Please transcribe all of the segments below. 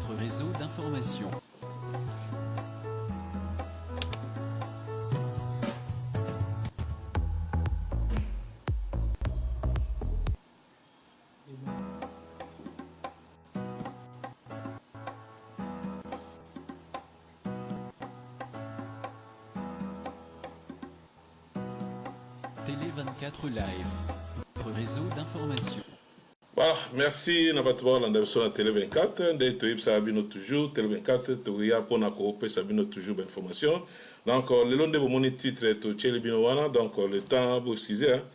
votre réseau d'information. Télé 24 Live, votre réseau d'information. Voilà, merci Nabatouba Landerson à Télé 24. Ndé Toyib Sabino toujours, Télé 24, Touria Pona Koopé Sabino toujours d'information. Donc, le long de mon titre est au Tchéli Binowana, donc le temps vous 6 heures.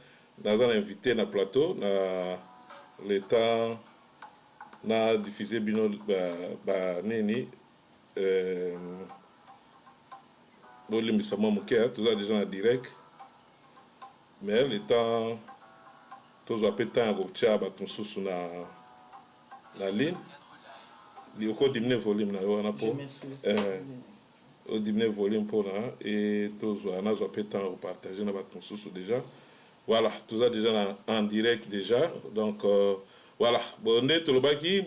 Nous avons invité na plateau, le temps na diffusé Bino Nini. Bolimbisa Mamouké, tout ça déjà en direct. Mais le temps. Tous les temps sous la ligne. Il y a diminué volume au diminué volume pour et tous les temps partager déjà. Voilà, tout ça déjà en direct déjà. Donc voilà, bon tout le baki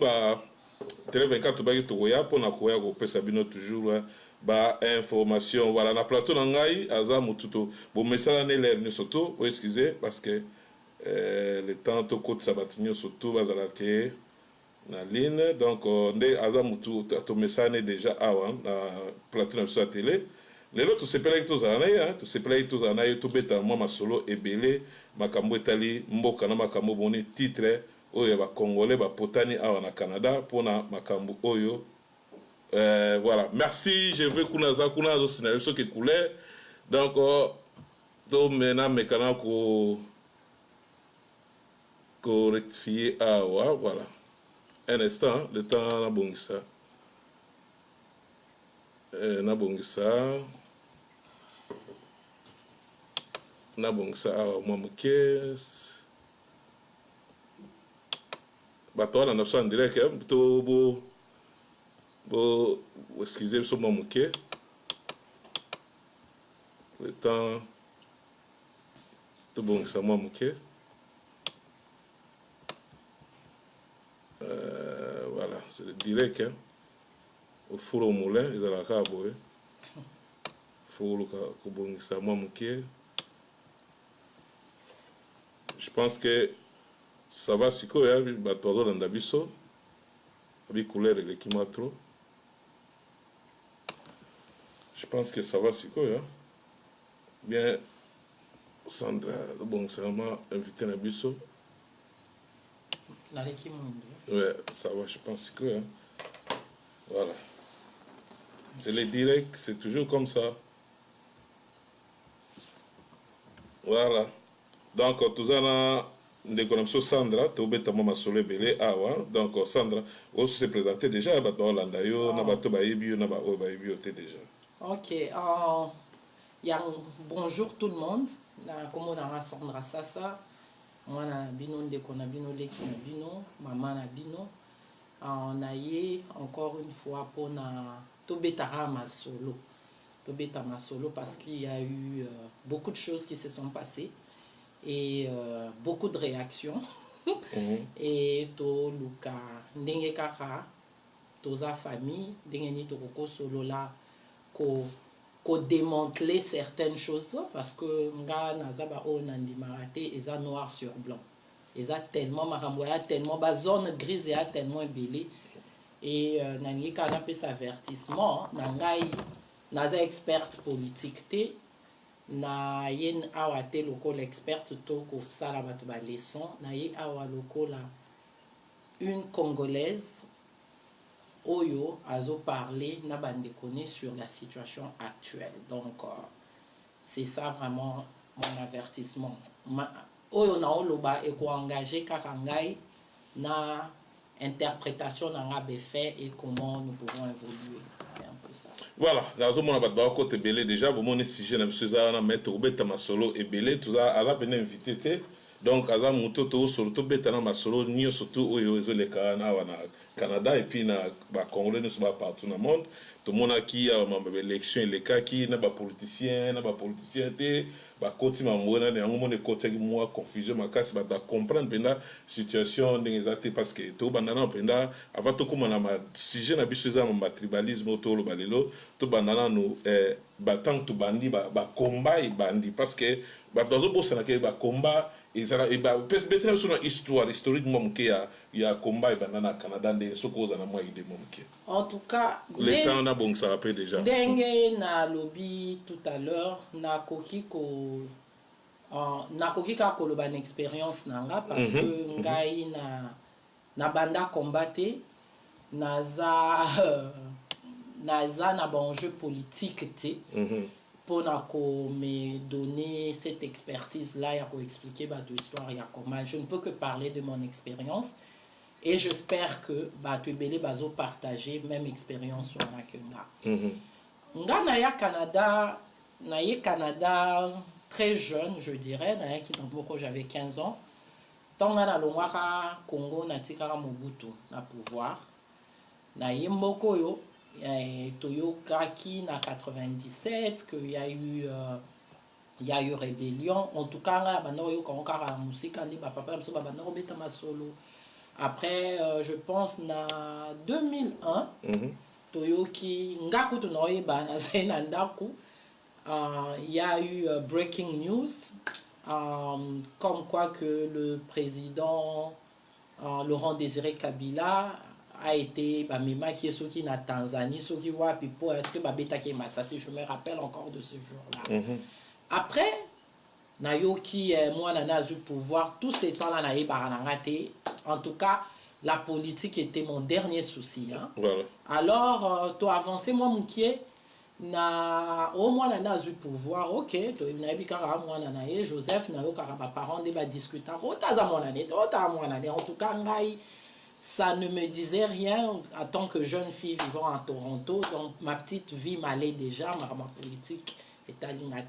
Télé 24 baki tokoya pour na koya ko pesa bino toujours ba information voilà na plateau na ngai aza mututo bon messala ne l'air ne soto excusez parce que le temps to côté sabatinho surtout bazalake na ligne donc ndé azamutu to messane déjà awan na plateau na sa télé lelo to sepela to zana ya to sepela to zana yo to beta mama solo ebele makambo etali mboka na makambo boni titre oyo ba congolais ba potani awa na Canada pona makambo oyo voilà merci je veux kuna zo scénario so ke couleur donc to mena mekana ko rectifier voilà un instant le temps na bongisa moi muke bato wana na so en direct to bo excusez so moi muke le temps to bongisa moi muke. Voilà, c'est le direct hein. Au four au moulin, ils ont la cabo. Je pense que ça va si quoi, il va tout dans l'abisso, avec couleur et l'équipement trop. Je pense que ça va si quoi, bien Sandra, bon, c'est vraiment invité dans l'abisso. Ouais, ça va, je pense que voilà. C'est les directs, c'est toujours comme ça. Voilà. Donc, tout ça, les connexions Sandra, tu as maman solo belé awa. Donc, Sandra, on se présenté déjà, bah Hollanda yo, na ba to ba yebi na ba o ba yebi déjà. OK, bonjour tout le monde. Na comment on a Sandra Sassa. Moi na bino ndeko na bino leki na bino maman na bino on a yé encore une fois pour na tobetara masolo parce qu'il y a eu beaucoup de choses qui se sont passées et beaucoup de réactions et to luka ndenge kaka toza famille ndenge ni to ko solo la ko démanteler certaines choses parce que nga nazaba o nandimaraté eza noir sur blanc eza tellement maramboya tellement ba zone grise et tellement belé et nani kana pe avertissement na ngai naza experte politique te na yen awate local experte to ko sala bato ba leçon na ye awa lokola une congolaise Oyo azo parlé n'a bandéconné sur la situation actuelle. Donc c'est ça vraiment mon avertissement. Oyo na oloba et ko engagé karangai na interprétation na fait et comment nous pouvons évoluer. C'est un peu ça. Voilà, nazo mona bat ba côté belé déjà bon mon sujet na bisoza na mettre obeta masolo et belé tout ça ala ben invité té. Donc aza mutoto surtout betana masolo nyo surtout oyo ezoleka na wana Canada et puis na ba congolais ne sont pas partout dans le monde tout le monde qui a élection les cas qui na ba politicien té bakoti mamona ne yango mona ekotaki mwa confusion makasi bato bacomprendre mpenza situation ndenge eza te parce que tobandana mpenza avant tokóma na sujet na biso eza matribalisme oyo toloba lelo tobanda nanu batango tobandi bakomba ebandi parce que bato bazobosanaka bakomba ezala betela biso na histoire historique mwa moke ya komba ebanda na Canada ndenge soki oza na mwa ide mwa moke. En tout cas, le temps nabongisaka mpe déjà ndenge na lobby tout à l'heure nakoki kaka koloba na expérience na nga parce que ngai na banda combat te naza na banjeu politique te pour me donner cette expertise là ya expliquer bato histoire ya comment je ne peux que parler de mon expérience et j'espère que bato ebele bazo partager même expérience wana que nga na ya Canada très jeune je dirais na ya ki dans j'avais 15 ans tonga na longwaka Congo na tikaka Mobutu na pouvoir na yemboko yo toyokaki na 97 que il y a eu rébellion en tout cas nga bana yo kaka musika ndi ba papa biso ba bana robeta masolo après je pense na 2001 toyoki ngaku to noye bana sena ndaku il y a eu breaking news comme quoi que le président Laurent Désiré Kabila a été bamema qui est soki na Tanzanie soki wapi po est-ce que babeta ki masasi je me rappelle encore de ce jour-là. Après nayoki moi na nazu pouvoir tout ce temps là na yebaranga te en tout cas la politique était mon dernier souci hein. Voilà. Alors to avancer moi mukie na au moins na nazu pouvoir OK to na bikara moi na ye Joseph na yo kara ba parents de ba discuter otaza mon année en tout cas ngai ça ne me disait rien en tant que jeune fille vivant à Toronto. Donc, ma petite vie m'allait déjà, ma politique est alignée.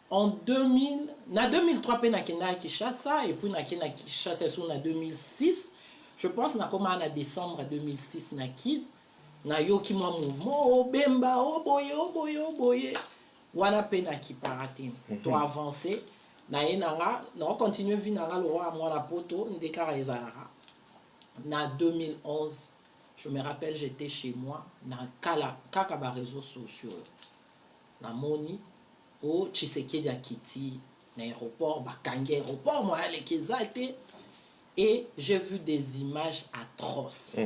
En 2003, je suis à Kinshasa, et puis je suis à Kinshasa en 2006. Je pense que en décembre 2006, je suis un mouvement, bemba, boye. Wana pena qui parate. To avancer. Je continue à vivre dans le roi, moi, la poto, ndekara ezalaka. En 2011, je me rappelle, j'étais chez moi, dans les réseaux sociaux. Na moni, au Tshisekedi Akiti, l'aéroport, Bakangi aéroport, moi, et j'ai vu des images atroces.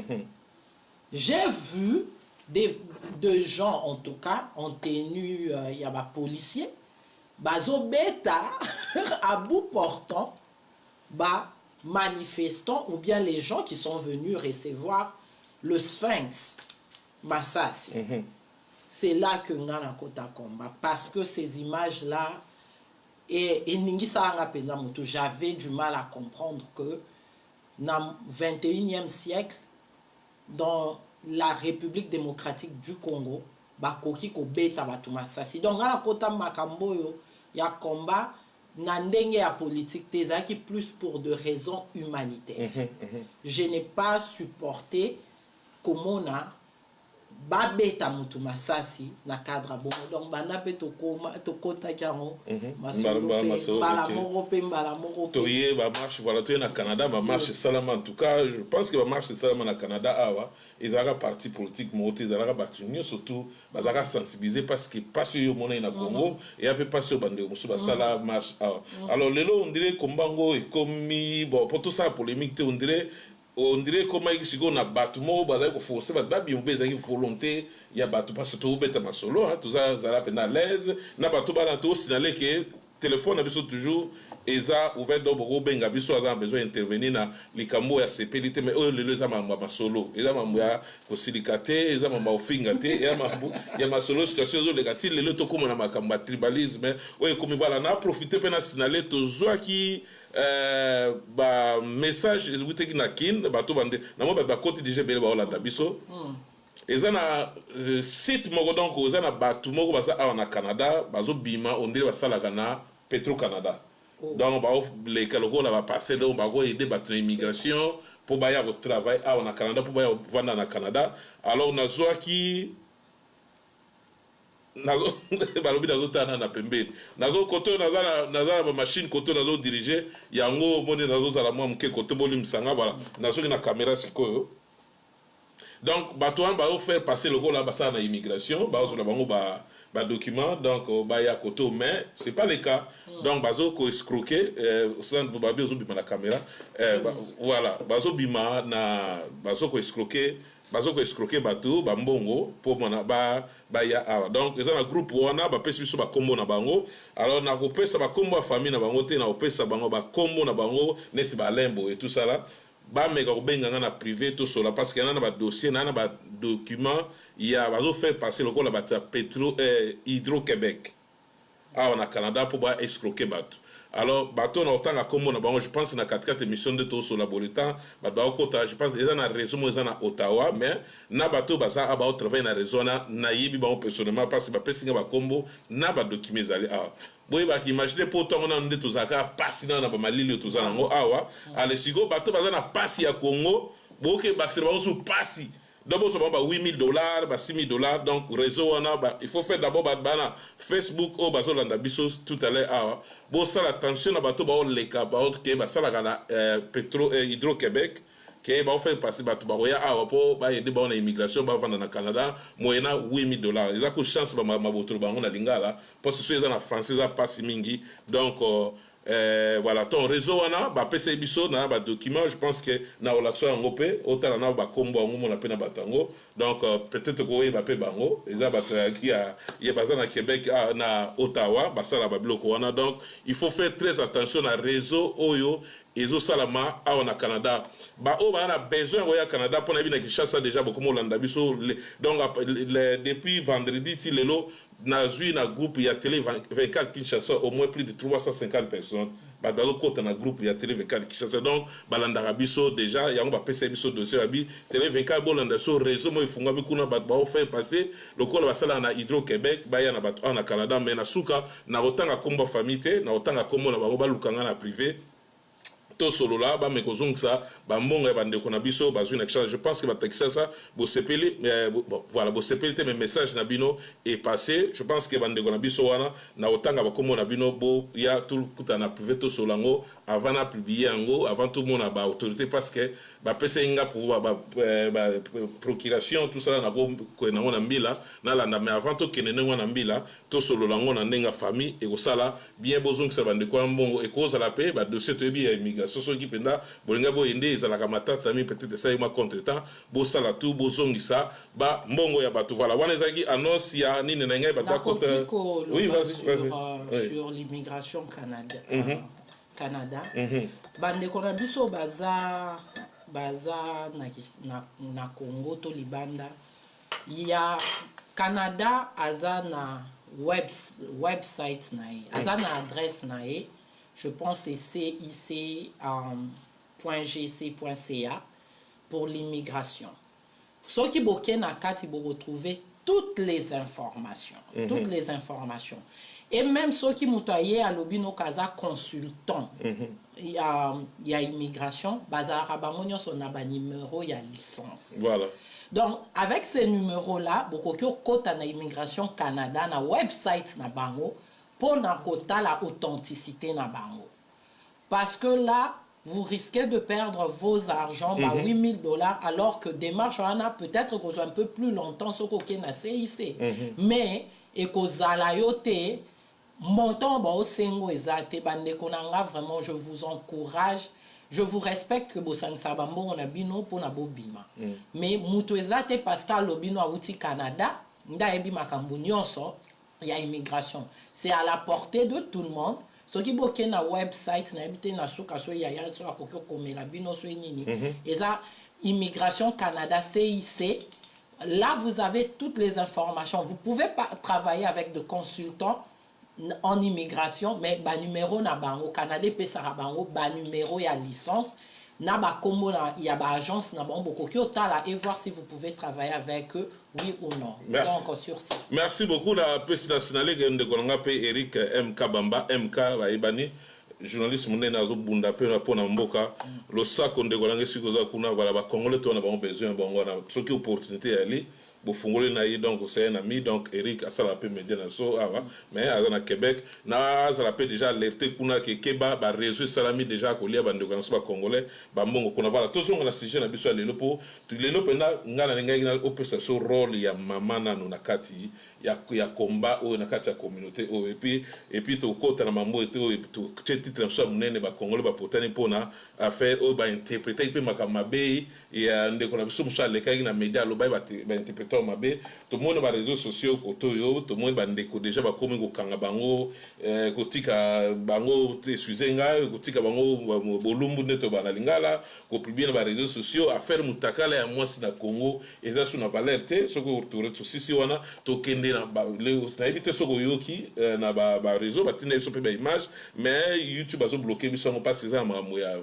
J'ai vu de gens, en tout cas, en tenue, il y a des policiers, bazo beta, à bout portant, manifestants ou bien les gens qui sont venus recevoir le Sphinx Masasi. C'est là que nous avons un combat. Parce que ces images-là, j'avais du mal à comprendre que dans le 21e siècle, dans la République démocratique du Congo, bakoki ko beta batu Masasi. Donc, il y a un combat. Nandenge ya politique qui plus pour de raisons humanitaires. Je n'ai pas supporté comment on a babeta mutu masasi na cadre bon donc bana pe to kota kango bala moro toye ba marche voilà toye na Canada ba marche salama en tout cas je pense que ba marche salama na Canada awa ezaka parti politique moté ezaka batunyo surtout bazaka sensibiliser parce que pas sur mona na Congo et un peu pas sur bande musu ba sala marche awa alors lelo on dirait kombango et komi bon pour tout ça polémique on dirait comment on a battu mo bazali ko forcer ba bien bezali volonté ya battu parce que tout beta masolo hein tout ça za la peine à l'aise na battu ba na to signaler que téléphone abiso toujours eza ouvert do boko benga biso a besoin intervenir na likambo ya sepelité mais oh le za mamba masolo eza mamba ya ko silikate eza mamba ofinga te ya mambu ya masolo situation zo legati le to comme na makamba tribalisme oye comme voilà na profiter pe na signaler to zo ki ba message ezwiteki na kin bato bande na mo ba côté déjà bele ba Hollande biso eza na site moko donc eza na bato moko baza awa na Canada bazo bima on dirait basalaka na Petro Canada donc ba les kaloko la va passer donc ba go aider bato na immigration pour ba ya au travail awa na Canada pour ba ya vendre na Canada alors na zo ki nazo balobi nazo tana na pembeni nazo koto naza na machine koto nazo diriger yango moni nazo zala mwa mke koto boli msanga voilà nazo na caméra sikoyo. Donc bato wana bao faire passer le là basa na immigration bao sur la bango ba document donc ba ya koto mais c'est pas le cas. Donc bazo ko escroquer sans babi zo bima na caméra voilà bazo bima na bazo ko escroquer bato bambongo pour mona ba ya awa. Donc ils ont un groupe wana ba pesi biso ba kombo na bango alors na ko pesa ba kombo famille na bango te na ko pesa bango ba kombo na bango neti ba lembo et tout ça là ba meka ko benga na privé tout cela parce qu'il y a na ba dossier na ba document il y a bazo faire passer le col ba Hydro-Québec on a Canada pour ba escroquer bato. Alors bato na otanga kombo na bango je pense na 4 émissions de tout sur laboratoire bato kota je pense ils ont na réseau ils ont na Ottawa mais na bato baza aba travailler na réseau na yibi bango personnellement parce que ba pesinga ba kombo na ba document zali ah boy ba imaginer pour tongo na ndé tozaka pasi na ba malili tozana ngo awa ale sigo bato baza na pasi ya Congo boke bakse ba sou pasi. D'abord, ça va $8,000, $6,000. Donc, réseau, il faut faire d'abord Facebook, tout à l'heure. Bon, ça, l'attention, ça, Hydro-Québec, qui va faire passer pour aider l'immigration au Canada, moyennant $8,000. Ils ont chance de faire parce que ceux qui sont français, ils passent mingi. Donc, voilà, ton réseau a ba PC biso na ba document je pense que na relaxo ngopé autant na ba kombo ngumo na pena batango donc peut-être ko y ba pe bango eza ba qui a bazana Québec na Ottawa ba sala ba bloko wana donc il faut faire très attention à réseau oyo ezo salama a na Canada ba o ba na besoin au Canada pour na bi na Kinshasa déjà beaucoup molanda biso donc depuis vendredi ti lelo na zui na groupe ya télé 24 Kinshasa au moins plus de 350 personnes ba dans le côté na groupe ya télé 24 Kinshasa donc balanda biso déjà yango ba pesa biso dossier abi télé 24 bolanda so réseau mo ifunga bikuna ba faire passer le col ba sala na Hydro-Québec ba ya na ba na Canada mais na suka na otanga kombo famille na otanga kombo na ba lukanga na privé to solo là ba mekozong ça ba mbonga ba ndeko na biso ba zuna exchange je pense que ba taxa ça bo sepeli bon voilà bo sepeli mes messages na bino est passé je pense que ba ndeko na biso wana na otanga ba komo na bino bo ya tout kuta na privé to solango avant na publier ngo avant tout le monde ba autorité parce que ba pesa inga pour ba procuration tout ça na ko na ngona mbila na landa mais avant to kenene ngona mbila to solo lango na ndenga famille et ko sala bien bozong ça ba ndeko mbongo et cause la paix ba dossier to bi immigration soso qui penda bolinga bo ende ezalaka matata mi peut-être ça ima contre-temps bo sala tout bo zongisa ba mbongo ya bato voilà wana ezaki annonce ya nini na ngai bato côté oui vas-y sur l'immigration Canada bande kona biso baza na Congo to libanda ya Canada aza na website na aza na adresse na je pense que c'est cic.gc.ca pour l'immigration. Ceux qui boken à Kat, ils vont retrouver toutes les informations. Toutes les informations. Et même ceux qui m'ont à l'Obino Kaza consultant, il y a immigration, Bazar Rabamonio, son numéro, il y a licence. Voilà. Donc, avec ces numéros-là, beaucoup de côté na immigration Canada, na website na bango, pour la authenticité na bango. Parce que là, vous risquez de perdre vos argent, $8,000, alors que démarche, on a peut-être qu'on soit un peu plus longtemps sur le CIC. Mais, et qu'aux alayote, montant, vraiment, je vous encourage, je vous respecte que Bosang Sabambo, on a bino pour na bobima. Mais, moutoezate, parce qu'à l'obino a outi Canada, nda ebi makambu nyonso, il y a immigration. C'est à la portée de tout le monde. Ce qui est na website, na habité na souka so yaya so akoko komela bino so nini. Et ça Immigration Canada CIC. Là vous avez toutes les informations. Vous pouvez pas travailler avec des consultants en immigration, mais ba numéro na bango Canada pesa bango ba numéro ya licence. Na ba komo il y a ba agence na bango beaucoup tala et voir si vous pouvez travailler avec eux. Oui ou non. Merci. Donc sur ça. Merci beaucoup la presse nationale de Kolanga pe Eric MK Bamba MK Baibani journaliste monene azo bunda pe na pona mboka lo sako de Kolanga sikoza kuna voilà ba congolais to na ba besoin bango na soki opportunité ali bofungoli na ye donc c'est un ami donc Eric asala pe media na so awa mais à Québec na ça pe déjà alerté kuna ke keba ba réseau salami déjà kolia ba ndeko ba congolais ba mbongo kuna voilà tout on a sujet na biso lelo po lelo penda ngana ngai na opesa so rôle ya mama na no na kati ya combat o na kati ya communauté o et puis to kota na mambo to titre na so munene ba congolais ba potani pona affaire o ba interpréter pe makamabe ya ndeko na biso musa le kai na media lo ba interpréter mabe to monde ba réseaux sociaux koto yo to monde ba ndeko déjà ba komi ko kanga bango kotika bango suzenga kotika bango bolumbu neto ba na lingala ko publier na ba réseaux sociaux affaire mutakala ya mwasi na Congo eza suna valeur te soko retour to sisi wana to kende na ba na ebite soko yoki na ba réseau ba tina so pe ba image mais YouTube azo bloquer biso ngo pas ça mamu ya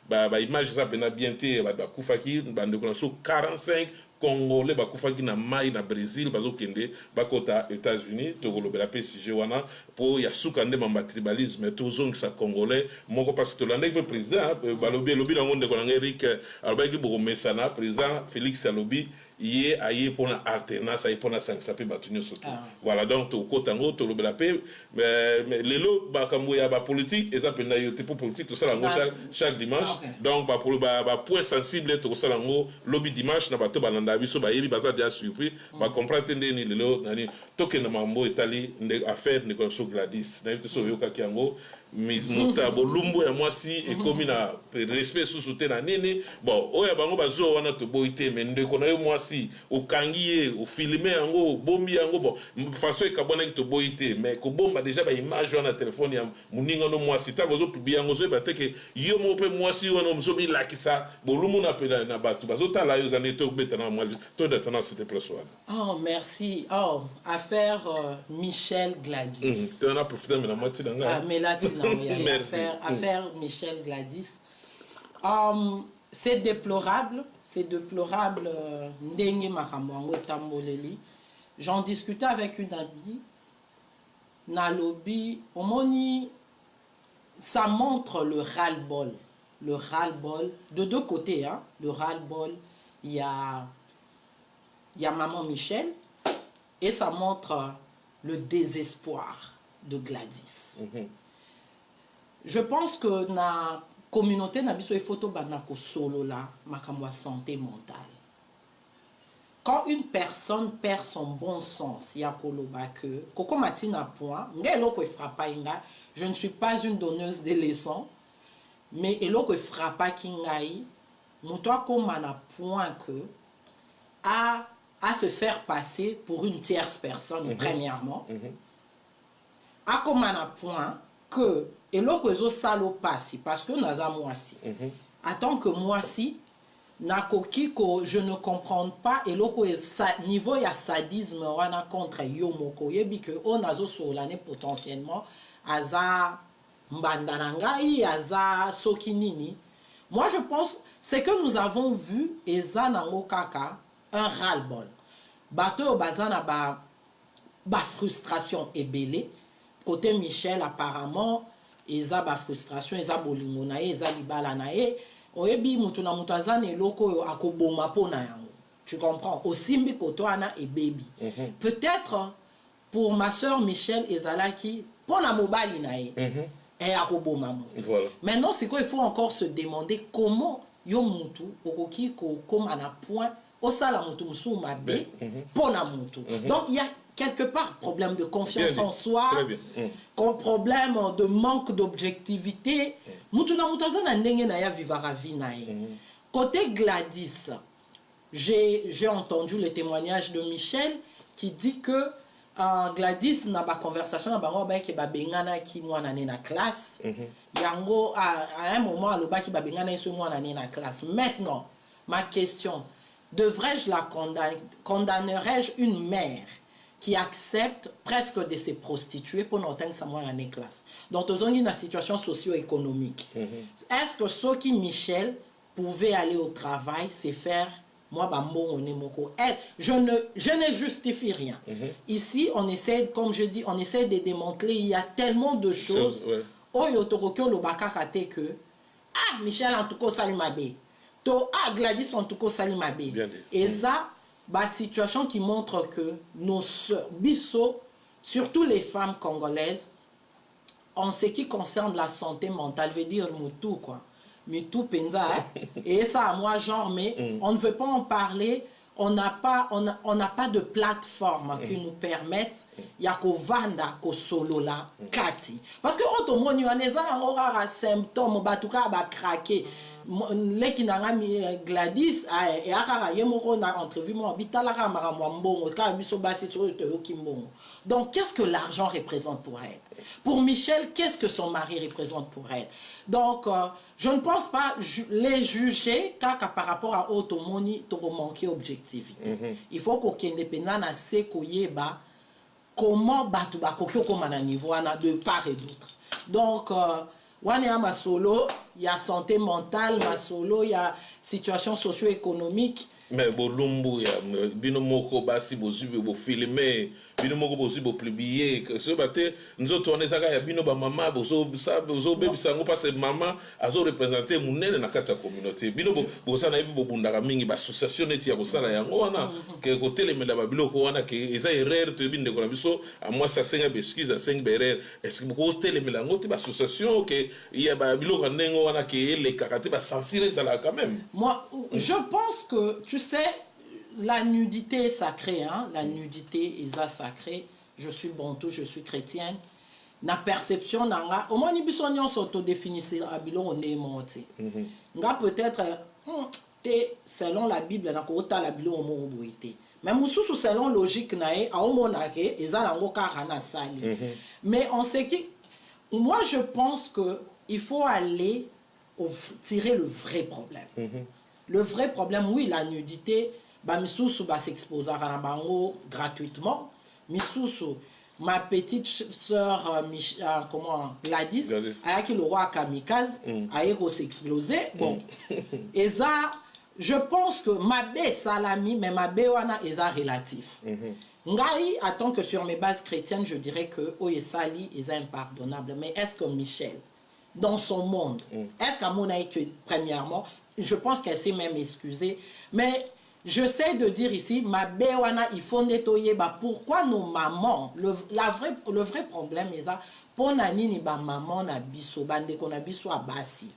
ba image ça pena bien te ba kufaki ba ndeko na so 45 Congolais bakufaki na mai na Brésil bazokende bakota États-Unis tokolobela pe sujet wana po ya suka nde mamba tribalisme tozongisa Congolais moko parce que tolanda pe président balobi nango ndeko na Eric alobaki bokomesana président Félix alobi yé aye pona alternance aye pona sangisape batunyo surtout voilà donc to kotango to lobela pe mais lelo bakambo ya ba politique eza penda yo te pour politique to sala ngo chaque dimanche donc ba point sensible to sala ngo lobby dimanche na bato bananda biso ba yebi baza dia surpris ba comprendre ndeni lelo nani toke na mambo etali nde affaire ne konso Gladys na yete so yoka kiango muta bolumbu ya mwasi ekomi na respect sous na nini bon oya bango bazo wana to boite mais ndeko na yo mwasi okangi ye o filmer yango bombi yango bon façon ekabona ki to boite mais ko bomba déjà ba image wana téléphone ya muninga no mwasi ta bozo publier yango zo ba teke yo mo pe mwasi wana mzo mi lakisa bolumbu na pela na batu bazo tala yo zane to beta na mwasi to d'être cette place wana. Oh merci. Oh affaire Michel Gladys. Tu en as profité mais la moitié d'anga. Ah mais là merci. Affaire Michel Gladys. C'est déplorable. Ndenge makambo tamboleli. J'en discutais avec une amie. Nalobi, omoni, ça montre le ras-le-bol. Le ras-le-bol de deux côtés, hein. Le ras-le-bol, il y a maman Michel et ça montre le désespoir de Gladys. Je pense que na communauté na biso photo banako solo la makamwa santé mentale. Quand une personne perd son bon sens, ya koloba que koko matina point, ngeloko frappa inga, je ne suis pas une donneuse de leçons, mais eloko frappa kingai, mutoa komana point que à se faire passer pour une tierce personne premièrement. A komana point que eloko ezo salo passi parce que naza mwasi. Attends que mwasi nakoki ko je ne comprends pas eloko niveau ya sadisme wana contre yo moko yebi que on azo solane potentiellement aza mbandanangai aza sokinini. Moi je pense c'est que nous avons vu eza nango kaka un ras-le-bol. Bato bazana ba frustration ebele. Côté Michel apparemment eza ba frustration eza bolingo na ye eza libala na ye oyebi mutu na mutu azane eloko akoboma pona yango tu comprends osimbi kotoana et baby peut-être pour ma sœur Michel ezalaki pona mobali na ye et akoboma mo maintenant c'est quoi il faut encore se demander comment yo mutu okoki ko koma na point osala mutu musu mabe pona mutu donc il y a quelque part problème de confiance en soi, problème de manque d'objectivité. Côté Gladys, j'ai entendu le témoignage de Michel qui dit que Gladys n'a pas conversation avec Babengana qui moi na classe. Yango à un moment le bas qui Babengana est moi na classe. Maintenant, ma question, devrais-je la condamner? Condamnerais-je une mère qui accepte presque de se prostituer pour n'entendre que ça moi en classe. Donc, nous avons une situation socio-économique. Est-ce que ceux qui, Michel, pouvaient aller au travail, se faire, moi, je ne justifie rien. Ici, on essaie, comme je dis, on essaie de démontrer, il y a tellement de choses. Michel, en tout cas, Salimabe. Gladys, en tout cas, Salimabe. Et ça, bah, situation qui montre que nos sœurs, Bisso, surtout les femmes congolaises, en ce qui concerne la santé mentale, veut dire tout quoi. Mais tout penza, hein? Et ça, moi, genre, mais on ne veut pas en parler. On n'a pas de plateforme qui nous permette ya ko vanda ko solo la kati parce que otomoni waneza ngora ra symptôme batuka ba craquer leki nanga Gladys et akara yemoko na entrevue mo bitala ka mara mbongo ka biso basi so to kimbongo. Donc qu'est-ce que l'argent représente pour elle? Pour Michel, qu'est-ce que son mari représente pour elle? Donc je ne pense pas les juger car par rapport à Otomoni to manquer objectivité. Il faut qu'on indépendant na se koyeba comment batu ba kokyo koma na niveau na de part et d'autre. Donc wane ya masolo, il y a santé mentale, masolo, il y a situation socio-économique. Mais bolumbu ya bino moko basi bozibe bo filmer bino moko bozibe bo publier que ce matin nous autres on est ya bino ba mama bozo baby sango parce que maman azo représenter munene na kati ya communauté bino boza na bo bundaka mingi ba association neti ya bosala yango wana que côté les mela ba biloko wana que eza erreur to binde ko na biso à moi ça senga excuse à 5 erreur est-ce que ko tele mela ngoti ba association que il y a ba biloko ndengo wana que les karaté ba sensibiliser ça là quand même. Moi je pense que tu sais, la nudité est sacrée, hein? La nudité est sacrée. Je suis bantou, je suis chrétienne. Na perception nanga, au moins ni bisonnion s'autodéfinissent à bilon on est monté. Nga peut-être selon la Bible na ko ta la bilon mo boité. Mais mususu selon logique nae a o monake ezalango karana sali. Mais on sait que moi je pense que il faut aller tirer le vrai problème. Le vrai problème, oui, la nudité, bah, misusu va s'exposer à Rabango gratuitement. Misusu, ma petite sœur, Gladys, a qui le roi Kamikaze, a s'exploser. Bon, et ça, je pense que ma bé salami, mais ma bé wana est relatif. Ngai, attends que sur mes bases chrétiennes, je dirais que Oyesali est impardonnable. Mais est-ce que Michel, dans son monde, est-ce qu'à mon avis, que premièrement, je pense qu'elle s'est même excusée. Mais je sais de dire ici, ma béwana, il faut nettoyer. Bah, pourquoi nos mamans, le vrai problème est ça, pour nani ni ba maman na biso, bande qu'on a biso à basi.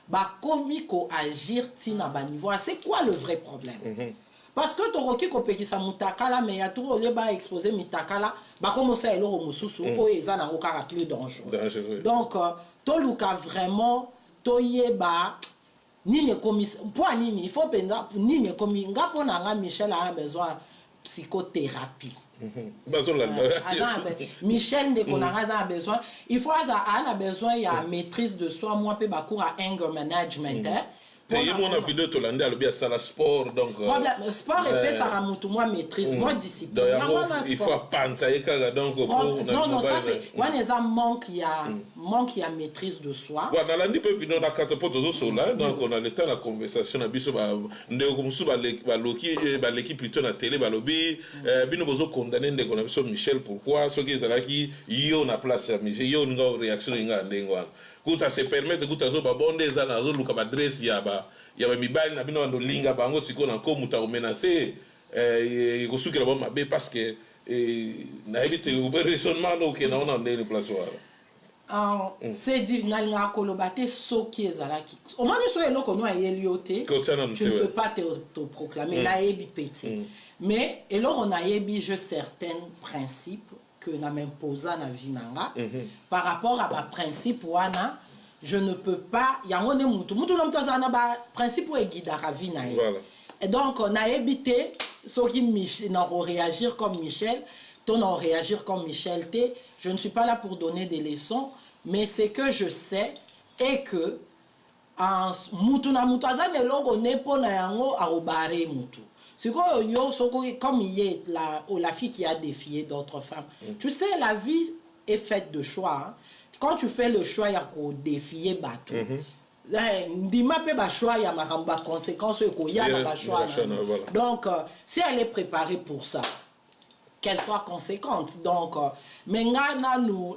Bah, komiko agir tina ba niveau. C'est quoi le vrai problème? Parce que toroki ko pekisa mutakala, mais ya tout le ba exposer mutakala, bah comment ça elo mususu, ko eza na okara plus dangereux. Donc, toluka vraiment toyeba Nini komi pour nini il faut penser nini komi ngapo na Michel a besoin de psychothérapie. Michel ne a besoin il faut a besoin il y a maîtrise de soi moi pe bakour à anger management. Et mon vidéo to lande alobi asala sport donc sport et ça ramutu moi maîtrise moi discipline il faut penser ekaga donc non ça c'est one exam manque il y a maîtrise de soi voilà landi pe vidéo na carte pour toujours sola donc on a le temps la conversation na biso ba ndeko komsu ba l'équipe plutôt na télé ba lobby bino bozo condamner ndeko na biso Michel pourquoi ce qui ezalaki yo na place ya Michel yo nga réaction nga ndengwa kuta se permettre kuta zo ba bonde za na zo luka ba dress ya ba mibali na bino ndo linga bango siko na ko muta ko menacer ko sukira ba mabe parce que na évite au raisonnement donc na on a ndeni place wala c'est dit na nga kolobate soki ezalaki au moins so eloko no ayeliote tu ne peux pas te proclamer na yebi petit mais eloko na yebi je certains principes que na m'imposa na vinanga par rapport à ma principe wana je ne peux pas yango ne mutu na mtoza na ba principe e guidara vina voilà et donc on a évité ceux qui n'ont réagir comme Michel ton en réagir comme Michel T je ne suis pas là pour donner des leçons mais c'est que je sais et que en mutu na mutu azane logo ne pona yango a obare mutu. C'est comme il est la fille qui a défié d'autres femmes. Tu sais, la vie est faite de choix. Hein. Quand tu fais le choix, il y a qu'au défier bateau. Dis-moi pas choix, il y a ma conséquence, il y a ma choix. Donc, si elle est préparée pour ça, qu'elle soit conséquente. Donc, maintenant,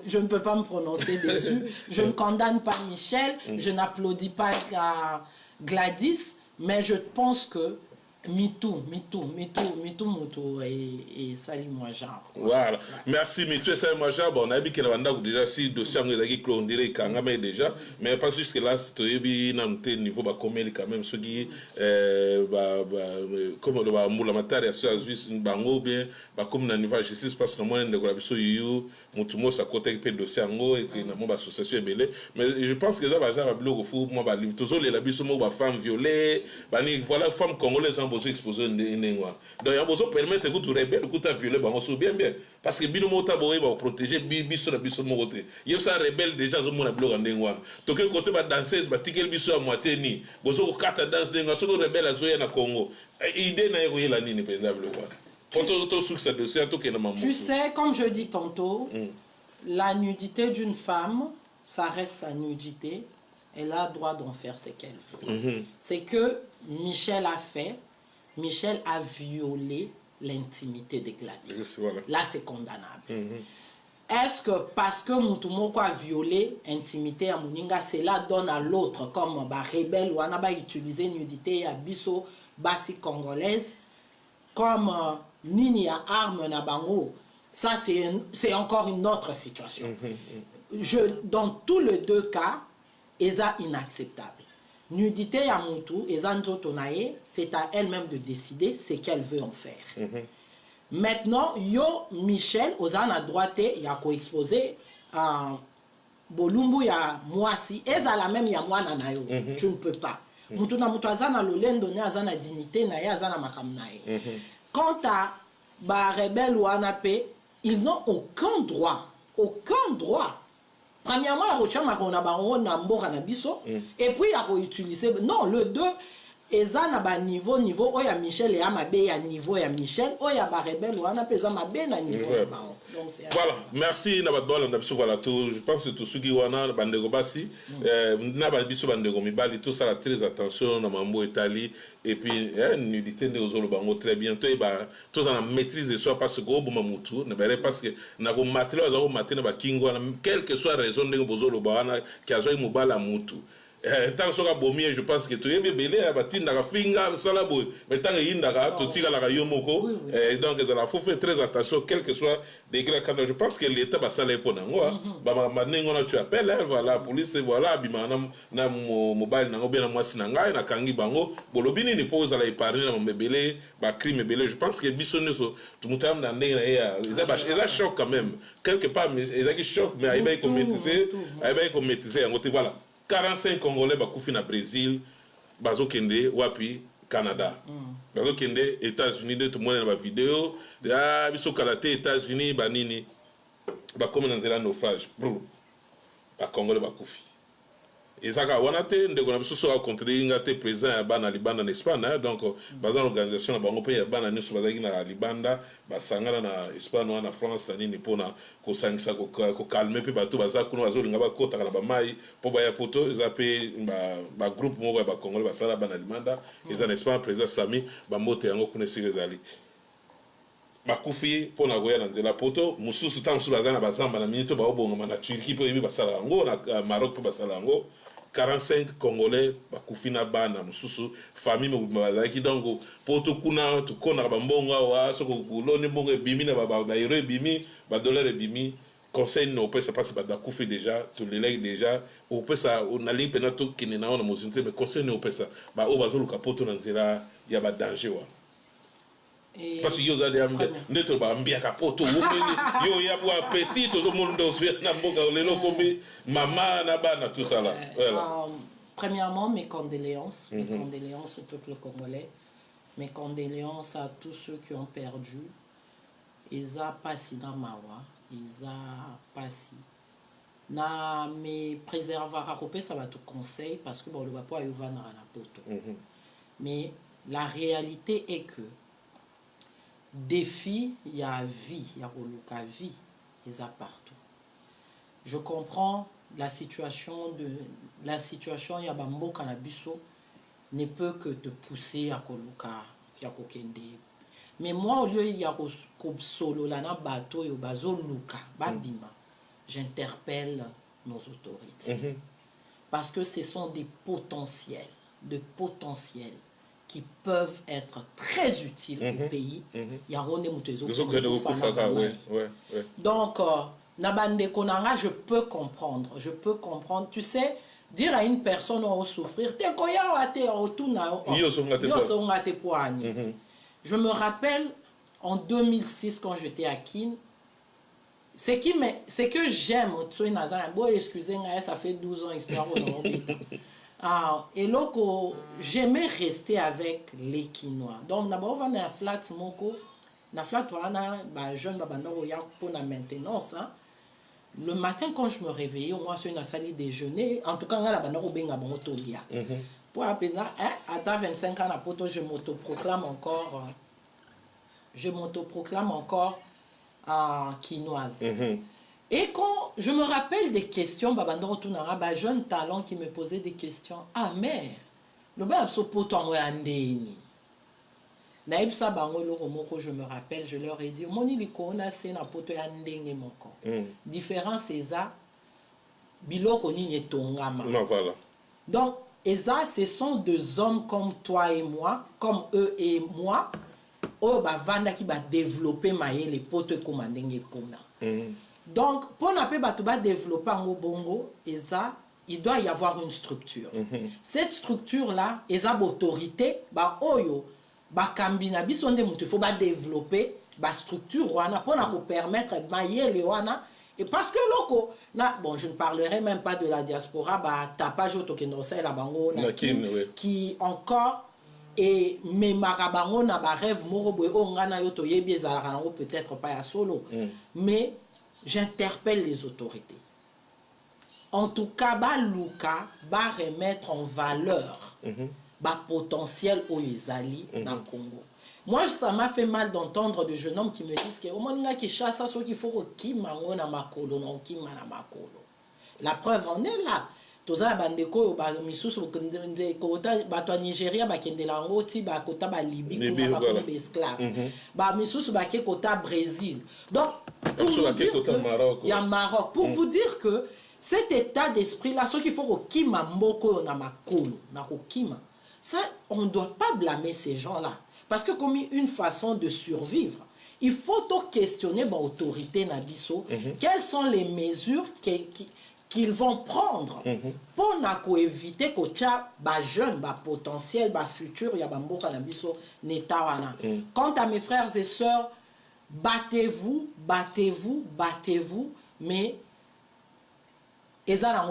je ne peux pas me prononcer dessus. Je ne condamne pas Michel, je n'applaudis pas Gladys, mais je pense que MeToo, et salut moi genre. Voilà. Merci, MeToo et salut moi genre. Bon, on a dit que déjà si dossier on dirait qu'il y a déjà, mais parce que jusque là, c'est un niveau combien quand même ceux qui comme le moula matari à ceux Suisse bango bien comme na niveau justice parce que moi ndeko la biso yu mutumo sa côté pe dossier ngo et que na mon association belé mais je pense que ça va genre bloc au fou moi ba lim toujours les la biso mo ba femme violée bani voilà femme congolaise en besoin exposer ndengwa donc ya besoin permettre que tu rebelle que tu violé bango so bien parce que bino mota boye ba protéger biso na biso mo côté yo ça rebelle déjà zo mona bloc ndengwa to quel côté ba danseuse ba tikel biso à moitié ni bozo ko kata danse ndengwa so rebelle azoya na Congo idée na yeko yela nini pendable quoi. Tu sais, comme je dis tantôt, la nudité d'une femme, ça reste sa nudité. Elle a le droit d'en faire ce qu'elle veut. C'est que Michel a fait, Michel a violé l'intimité de Gladys. Voilà. Là, c'est condamnable. Est-ce que parce que Moutoumoko a violé l'intimité à Mouninga, cela donne à l'autre, comme rebelle ou anaba utiliser nudité à biso basi congolaise, comme Nini a arme na bango, ça c'est encore une autre situation. Dans tous les deux cas, c'est inacceptable. Nudité à Moutou, c'est à elle-même de décider ce qu'elle veut en faire. Maintenant, yo Michel, Ozan à droite, il y a co-exposé Bolumbu ya Mwasi, et la même ya Mwana nayo. Tu ne peux pas. Moutou na Moutou azana l'olène donné azana dignité, na ya azana makam naye. Quant à rebelle ou Anapé, ils n'ont aucun droit. Aucun droit. Premièrement, il y a et puis il y a utilisé. Non, le 2, ils ont niveau, il y a Michel et Amabé, il y a niveau, il y a Michel, il y a rebelle ou Anapé, il y a niveau. Voilà, merci voilà tout. Je pense que tout ce qui est là bandego basi na biso bandego mibali tout ça très attention na mambo Italie et puis nudité de ozolo bango très bientôt et tout ça la maîtrise de soi parce que au bon mutu na parce que na go matériel zo matériel ba kingo quelle que soit raison de bozolo bana qui a zo mobala mutu tant que ça bomie je pense que tu es belé à batinda ka finga sala boy mais tant que yinda ka to tika la yomoko donc ça faut faire très attention quel que soit degré quand je pense que l'état va ça les pona ngwa ba manengo na tu appelles voilà police voilà bima na mobile na ngobena mwasi na ngai na kangi bango bolobini ni pose la épargne na mbebele ba crime belé je pense que bisonne so tout mutam na ndenge na ya ils a choc quand même quelque part ils a qui choc mais il va commettre ngote voilà 45 Congolais bakufi na Brésil, bazo kende wapi Canada. Bazo kende États-Unis de tout le monde na ba vidéo, biso kalaté États-Unis banini ba comme dans la naufrage. Bro. Ba Congolais bakufi. Ezaka wana te ndeko na biso so a contre ngate président ya bana libanda na Espagne donc bazan organisation na bango pe ya bana nyuso bazaki na libanda basangana na Espagne na France tani ni pona ko sangisa ko calmer pe bato baza kuno bazolinga bakota na ba mai po ba ya poto ezape ba groupe moko ba Congolais basala bana libanda ezana Espagne président Sami ba mote yango kuna sire zali bakufi pona goya na nzela poto mususu tamsu bazana bazamba na minito ba obonga na Turquie po yebi basala yango na Maroc po basala yango 45 Congolais bakufina bana mususu famille bazaki donc poto kuna to kona bambongo wa soko kuloni bongo bimi na ba euro bimi ba dollar bimi conseil no peut ça passe ba kufi déjà to les legs déjà au peut ça on a li pena to kinena na mozunte mais conseil no peut ça ba o bazoluka poto na nzela ya ba danger wa parce que yo za de ndeto ba mbia kapoto yo ya bo petit to monde so na mboka lelo komi mama na bana tout ça là voilà. Premièrement mes condoléances au peuple congolais, mes condoléances à tous ceux qui ont perdu. Ils a passé dans mawa, ils a passé na me préserver à couper ça va te conseil parce que bon le va pas y va na poto. Mais la réalité est que défi, il y a vie, il y a vie, il y a partout. Je comprends la situation, il y a Bambo Kanabiso, ne peut que te pousser à Koluka, à Kokende. Mais moi, au lieu il y a solo, lana bateau, yo bazo luka, babima, j'interpelle nos autorités. Parce que ce sont des potentiels qui peuvent être très utiles au pays. Donc, je peux comprendre. Tu sais, dire à une personne où souffrir, je me rappelle en 2006 quand j'étais à Kin, ce que j'aime, excusez-moi, ça fait 12 ans, histoire et donc, j'aimais rester avec les Kinois. Donc, d'abord, on a un flat moko, na flat jeune pour la maintenance. Le matin, quand je me réveillais, moi, sur une salle déjeuner, en tout cas, on a pour appeler, à 25 ans, je m'autoproclame encore quinoise. Et quand je me rappelle des questions, jeune talent qui me posait des questions. Ah, mère, le je me rappelle, je leur ai dit, différence c'est ça, donc, ce sont deux hommes comme toi et moi, comme eux et moi, qui va développer les potes comme donc, pour développer un bongo, il doit y avoir une structure. Cette structure-là, il y a l'autorité, il faut développer la structure pour permettre de et parce que bon, je ne parlerai même pas de la diaspora, qui encore et mes marabango na ba rêve peut-être pas à solo, mais j'interpelle les autorités. En tout cas, Luka va remettre en valeur le potentiel aux Isali dans le Congo. Moi, ça m'a fait mal d'entendre des jeunes hommes qui me disent que la preuve en est là. Toza bandeko ba misusu bato Nigeria bakendela ngoti ba kota ba Libye kuna ba esclave ba misusu ba ke kota Brésil. Donc il y a Maroc pour vous dire que cet état d'esprit là, ce qu'il faut kima mboko na makolo na kokima, ça on ne doit pas blâmer ces gens là parce que comme une façon de survivre, il faut questionner l'autorité nabiso, quelles sont les mesures qu'ils vont prendre pour éviter que les jeunes, les potentiels, les futurs, il y a des quant à mes frères et sœurs, battez-vous, battez-vous, battez-vous, mais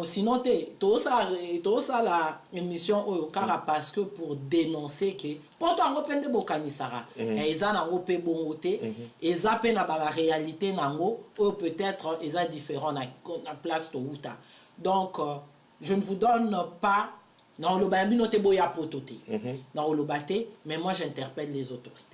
sinon, tout ça la émission parce que pour dénoncer que pourtant on peut de bokanisara et ça na pe bongoté et ça pe na la réalité nango peut-être ils sont différents na place to uta. Donc je ne vous donne pas dans le bambino te boya pototé dans le baté, mais moi j'interpelle les autorités.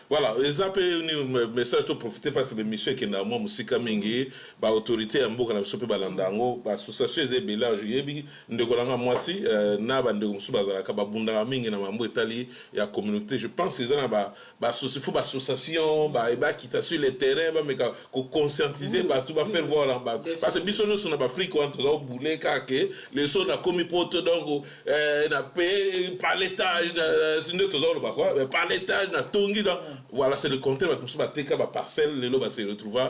Voilà, ils appellent un message pour profiter parce que l'émission qui est dans moi musique mingi, ba autorité amboka na sope balandango, ba association ze bela juyebi ndekolanga mwasi na ba ndeko musu bazala ka babunda mingi na mambo etali ya communauté. Je pense qu'ils ont ba association ba qui t'a sur le terrain ba meka ko conscientiser ba tout ba faire voir là parce que biso nous na ba Afrique entre au bouler ka que les choses na commis poto donc na paix par l'état c'est nous tous ba quoi par l'état na tongi donc voilà, c'est le contraire. Comme ça, la parcelle, les lots se retrouver.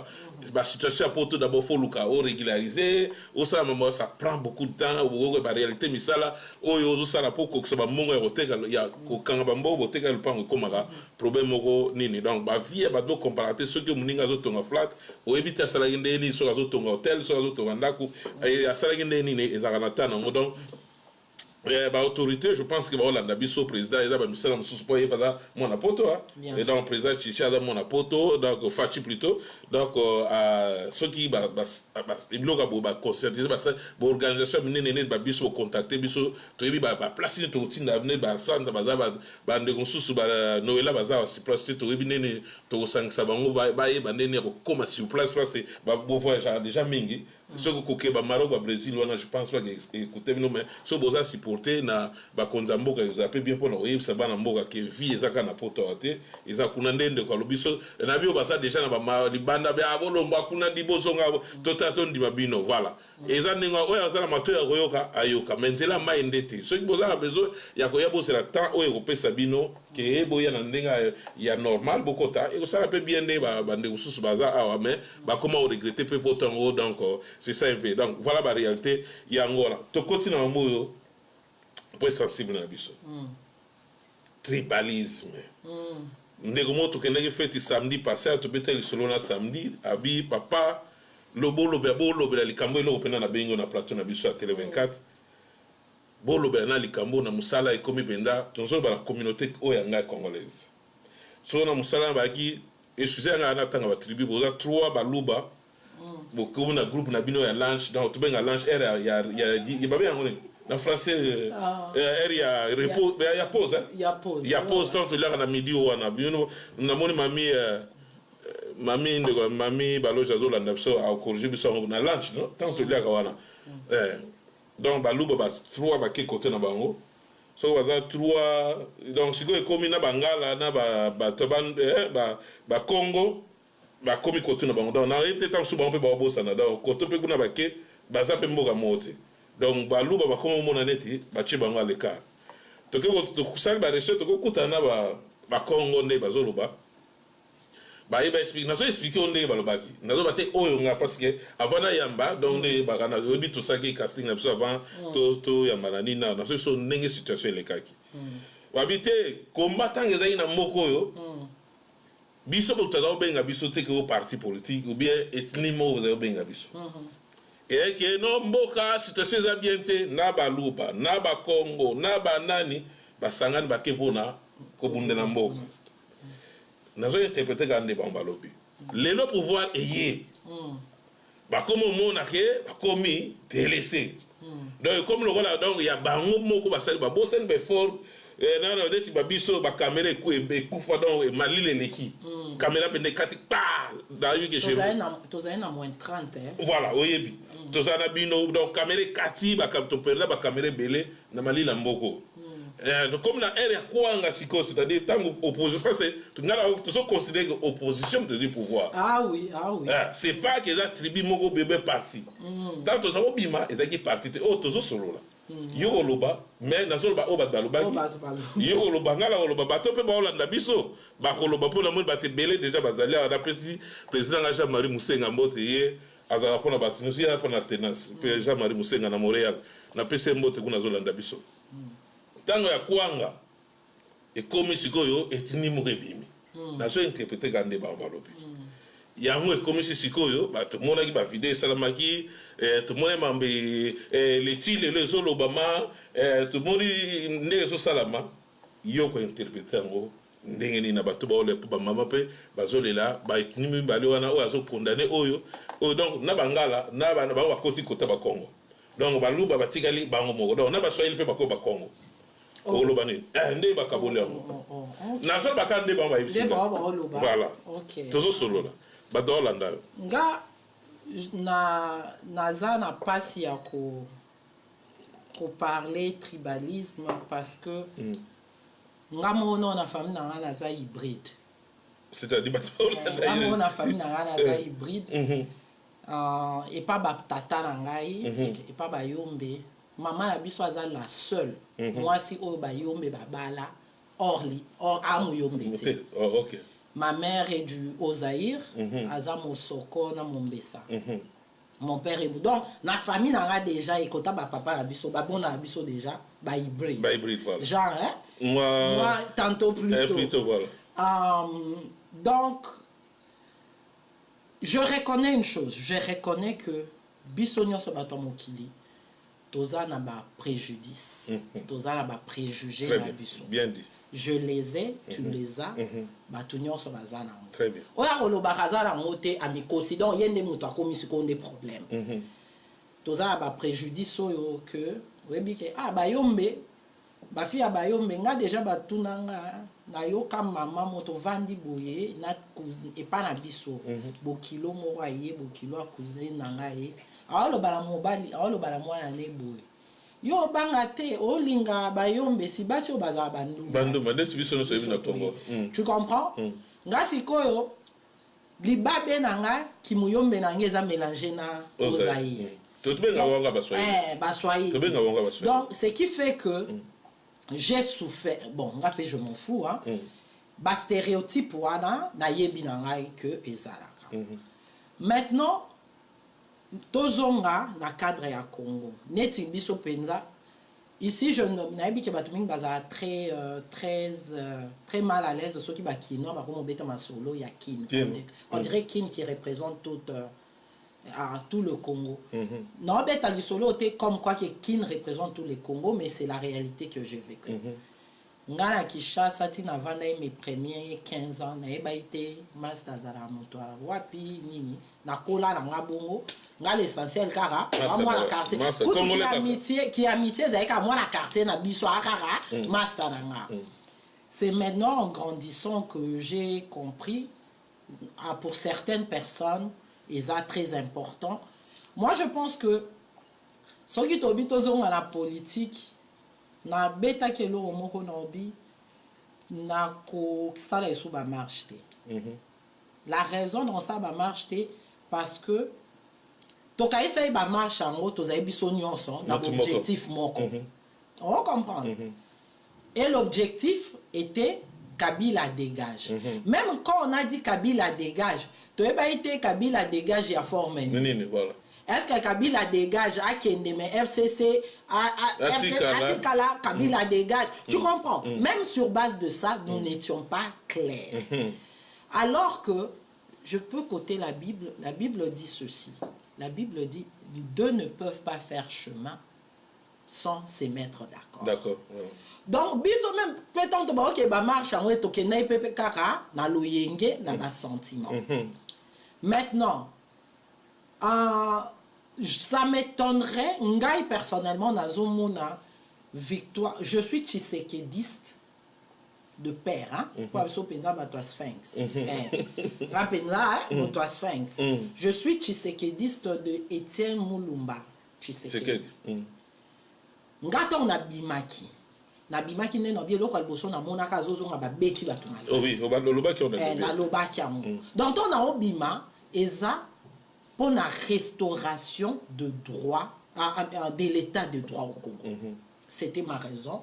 La situation à Porto d'abord faut régulariser. Ça prend beaucoup de temps. La réalité, mais ça là, ça là pour que ça va mourir au terre. Il y a quand bambo au terre le pan comme un problème nini. Donc, la vie est donc comparative. Ceux qui ont mis un autre flat, ou éviter à salarié nini sur un autre hôtel, sur un autre randaku, et à salarié nini et à ranatan. Donc autorité, je pense que voilà, le président il a mis ça dans mon apoto, et donc le président Chicha dans mon apoto, donc Fachi plutôt, donc ceux qui ils bloquent conscientiser l'organisation menée ba biso contacter biso to yebi ba placer to routine d'avenir ba centre ba ndeko susu ba Noëlla baza si place to yebi nene to sangisa bango ba nene ko koma sur place parce que ba bo voyage déjà mingi Ce que le Maroc, le Brésil, je pense pas écoutez, mais ce que vous avez supporté, na bakonzamboka, vous avez bien pour nous, ça va na mboka qui vit, ça quand na poto ate, ils ont kunande de kolobiso, na bio basa déjà na ba libanda ba bolomba kuna dibosonga totaton di babino, voilà. Et ça n'enga oya ça na mato ya koyoka ayoka, menzela maendete. Ce que vous avez besoin, ya koyabo c'est la temps oyo ko pesa bino que eboya na ndenga ya normal bokota, et ça peut bien ne ba bande ususu baza awa mais ba comment regretter peu potango donc c'est ça un peu. Donc voilà la réalité. Il y a Angola. Tu continues à mourir pour être sensible à biso. Tribalisme. Ndego tu kenege fête samedi passé, tu peux te solo na samedi, abi papa lobo la likambo lo pena na bengo na plateau na biso à Télé 24. Bolo na likambo na musala et komi benda, tonzo ba la communauté oyanga congolaise. So na musala ba ki excusez nga na tanga ba tribu boza 3 baluba. Beaucoup na groupe na bino ya lunch donc tu benga lunch era ya babé ngone na français era ya repos ya pause ya pause tant là na midi ou na bino na moni mami baloja zo la ndapso a corriger biso na lunch non tant là wana donc baluba ba 3 ba ke côté na bango so baza 3 donc siko ekomi na bangala na ba toban ba Congo ba komi kote na bango donc na été tant souvent on peut ba bosana donc kote pe kuna ba ke ba za pe mboka mote donc ba luba ba komo mona neti ba chi bango aleka to ke to kusali ba recherche to ko kutana ba Congo ne ba zoluba ba iba explique na so expliquer onde ba lobaki na zo ba te oyo nga parce que avant na yamba donc ne ba kana obi to saki casting na so avant to yamba na nina na so ndenge situation lekaki wa bite combattant ezai na mboko yo biso botala obenga biso te ke au parti politique ou bien ethnie mo obenga biso et que no mboka situation za bien te na ba luba na ba Congo na ba nani ba sangani ba kebona ko bunde na mboka nazo interpréter gande ba mbalobi lelo pouvoir ayé ba comme mona ke ba komi délaissé donc comme le voilà donc il y a bango moko ba sali ba bosen be fort na deti babiso ba caméra ekufa donc malile leki caméra bende kati pa da yu ke chez toza na moins 30 voilà oyebi toza na bino donc caméra kati ba capto perla ba caméra belé na malila mboko comme la ère ya kwanga siko c'est-à-dire tango opposition parce que tu ngala tu so considérer que opposition de pouvoir oui c'est pas que ça tribu moko bébé parti tant to ça obima ezaki parti o tozo solo la yo oloba mais nazo ba oba baloba yo oloba ngala oloba bato pe ba olanda biso ba koloba pour la monde ba te belé déjà bazali na président Jean-Marie Moussenga mbote ye azala pona batinusi ya pona alternance pe Jean-Marie Moussenga na Montréal na PC mbote kuna zolanda biso tango ya kwanga e komi sikoyo etini mo rebimi nazo interpréter gande ba balobi yango ekomi sikoyo bato monaki ba video salamaki to mona mambe les tile les olobama to moni ndenge so salama yo ko interpréter ngo ndenge ni na bato ba ole ba mama pe bazolela ba etini mbali wana o azo condamner oyo donc na bangala na bana ba koti kota ba Congo donc baluba batikali bango moko donc na ba Swahili pe ba ko ba Congo oloba ni nde ba kabole ngo na so ba kande ba ba ibisi voilà tozo solo la ba do landa nga naza na pasi ya ko parler tribalisme parce que nga mono na famille na nga naza hybride c'est-à-dire ba nga mono na famille na nga naza hybride et pas ba tata na ngai et pas ba yombe maman na biso aza la seule moi si o ba yombe ba bala or amu yombe te OK. Ma mère est au Zaïre, aza Mosoko na Mombesa. Mon père est donc na famille n'a déjà écouté ba papa na biso ba bon na biso déjà ba hybride. Ba hybride voilà. Genre moi tantôt plutôt voilà. Donc je reconnais une chose, je reconnais que biso nyonso bato mokili toza na ba préjudice, toza na ba préjugés na biso. Bien dit. Je les ai, tu les as, bato nyonso baza na ngo. Très bien. Oya koloba kaza na ngote amikosi donc yende moto akomi siko des problèmes. Toza na ba préjudice oyo que webike ba yombe ba fi ba yombe nga déjà batunanga na yoka mama moto vandi boye na cousine et pas na biso bokilo mo aye bokilo a cousine nanga ye aolobala mobali aolobala mwana ne boye yo banga te olinga bayombe si basi obaza bandumba ndeti biso no sebi na Congo. Tu comprends? Nga sikoyo libabe nanga kimuyombe nanga eza mélanger na ozaï. Donc ce qui fait que j'ai souffert, bon ngape je m'en fous hein. Ba stéréotype wana na yebi nanga que ezalaka. Maintenant tozonga na cadre ya Congo neti biso penza ici je n'abi que batu mingi baza très très mal à l'aise ceux qui ba kino ba comme beta masolo ya kin on dirait kin qui représente tout le Congo. Non beta du solo était comme quoi que kin représente tout le Congo mais c'est la réalité que j'ai vécu. Ngana Kinshasa tina vanda mes premiers 15 ans na eba été master zara moto wapi nini na kola na ngabongo nga l'essentiel kara moi la carte qui amitié zaika moi la carte na biso akara master nga. C'est maintenant en grandissant que j'ai compris pour certaines personnes et ça très important. Moi je pense que ce qui t'obite aux la politique na beta ke lo moko na obi na ko sala esu ba marche te. La raison dans ça ba marche te parce que to ka essaye ba marche en to za biso nyonso na objectif moko. On comprend. Et l'objectif était Kabila dégage. Même quand on a dit Kabila dégage, to eba été Kabila dégage ya forme. Voilà. Est-ce que Kabila dégage à Kendeme, FCC, Atikala, Kabila dégage? Tu comprends? Même sur base de ça, nous n'étions pas clairs. Alors que, je peux coter la Bible dit ceci. La Bible dit, deux ne peuvent pas faire chemin sans se mettre d'accord. D'accord. Donc, biso même, peut-être que ba marche en weto ke na ipepe kaka, na loyenge, na ba sentiment. Maintenant, ça m'étonnerait, ngai personnellement, nazomona victoire. Je suis tshisekédiste de père, hein? Je suis tshisekédiste de Étienne Moulumba. Tshisekedi. Ngata on a bimaki. Na bimaki ne no bielo kwa boso na mona ka zozo nga ba beki ba tumasa. Oui, lobaki on a. Na lobaki amu. Donc on a obima eza pour la restauration de droit, de l'état de droit au Congo. C'était ma raison.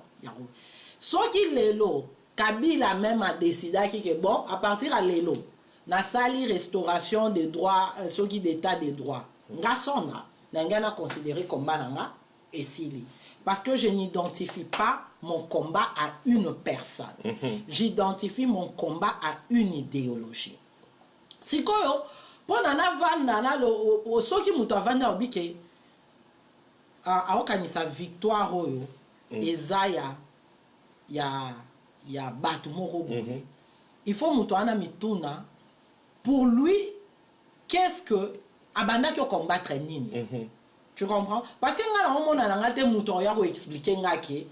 Ce qui l'élo, Kabila même a décidé que bon, à partir de l'élo, na sali restauration des droits, ce qui d'état de droit. Nga sondra, n'a considéré comme bananga et sili. Parce que je n'identifie pas mon combat à une personne. J'identifie mon combat à une idéologie. Si quoi pour nana vanda na lo soki muto avanda obike aokanisa victoire oyo ezaya ya batu moko boye. Il faut muto ana mituna pour lui qu'est-ce que abanda ki combattre nini. Tu comprends? Parce que nga na omona na ngate muto ya ko expliquer ngaki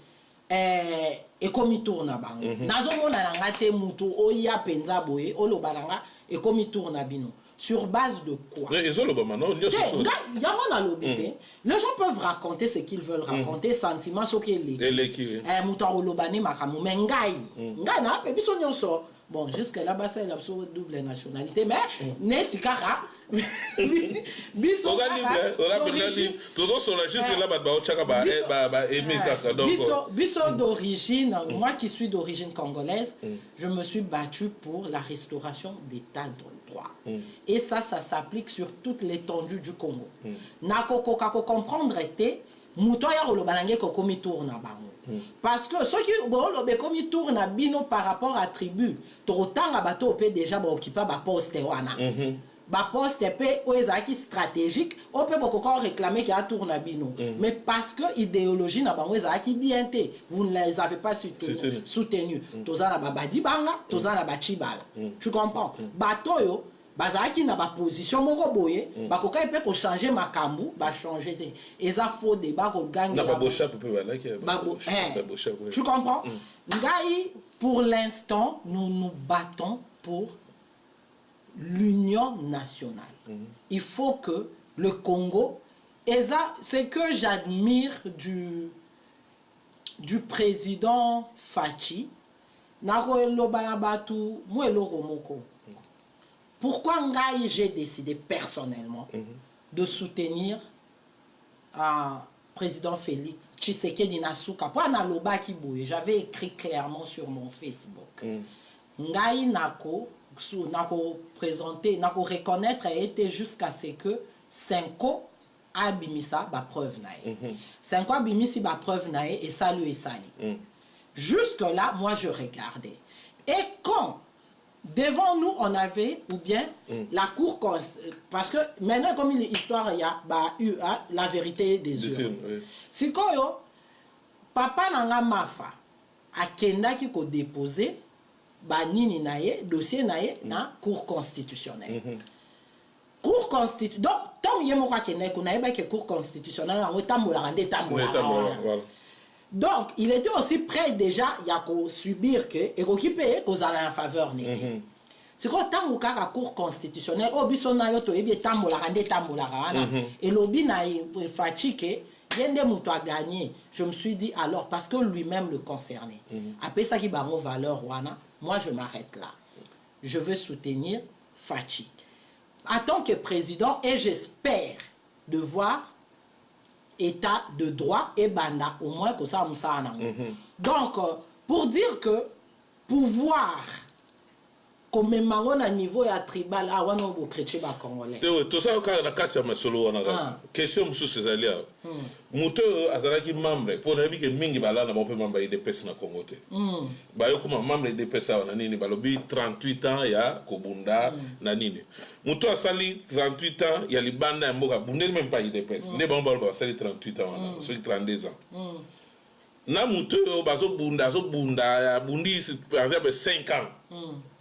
ekomi tourna bango. Nazo mona na ngate muto oya penza boye olobalanga ekomi tourna bino. Sur base de quoi? Les gens peuvent raconter ce qu'ils veulent raconter, sentiments, ce qu'ils bon, jusque là-bas, c'est l'absurde double nationalité, mais Netikara, Bisso d'origine, moi qui suis d'origine congolaise, je me suis battu pour la restauration d'état de droit. Et ça s'applique sur toute l'étendue du Congo. Nakoko kako comprendre était mutoya rolobanange kokomi tourna bango. Parce que ceux qui ont komi tourna bino par rapport à tribu, torotanga bato pe déjà ba occuper ba poste wana. Ba poste pe oezaki stratégique, on peut beaucoup réclamer qu'il y a tourna bino. Mais parce que idéologie na bango ezaki bien té, vous ne les avez pas soutenu. Tozana ba badi banga, tozana ba chibala. Tu comprends? Batoyo bazaki na ba position moko boye, ba koka pe ko changer makambu, ba changer té. Eza faux débat ko gagne. Na ba bocha pe bana ki ba bocha. Tu comprends? Ngai pour l'instant, nous nous battons pour l'union nationale. Il faut que le Congo Et ça, c'est que j'admire du président Fachi. Pourquoi j'ai décidé personnellement de soutenir président Félix Tshisekedi Nasuka? J'avais écrit clairement sur mon Facebook. Ngai nako présenter, nako reconnaître a été jusqu'à ce que 5 ans abimisa ba preuve nae. 5 ans abimisi ba preuve nae et salut et sali. Jusque là, moi je regardais. Et quand devant nous on avait ou bien la cour, parce que maintenant comme l'histoire il y a la vérité des urnes. Si koyo papa nanga mafa akenda ki ko déposer ba nini nae dossier nae na cour constitutionnelle. Cour constitutionnelle. Donc tant yemo ka kenda ko nae ba ke cour constitutionnelle en tambola rande tambola. Donc il était aussi prêt déjà il y a ko subir que et ko kipe ko zala en faveur nete. C'est quand tant ka cour constitutionnelle obiso na yo to ebi tambola rande tambola rana et lobi na fatigué yende muto a gagné. Je me suis dit alors parce que lui-même le concernait. Après ça qui bango valeur wana, moi je m'arrête là. Je veux soutenir Fachi en tant que président et j'espère de voir état de droit et banda au moins que ça donc pour dire que pouvoir comme mango na niveau ya tribal a wana bo chrétien ba congolais to ça ka na kati ya masolo wana question musu cezali a muto azalaki membre pour na bike mingi bala na ba pe membre IDPS na Congo te ba yo kuma membre IDPS wana nini balobi 38 ans ya kobunda na nini muto asali 38 ans ya libanda ya mboka bundeli même pas IDPS ne ba ba sali 38 ans wana so 32 ans na muto bazo bunda ya bundi par exemple 5 ans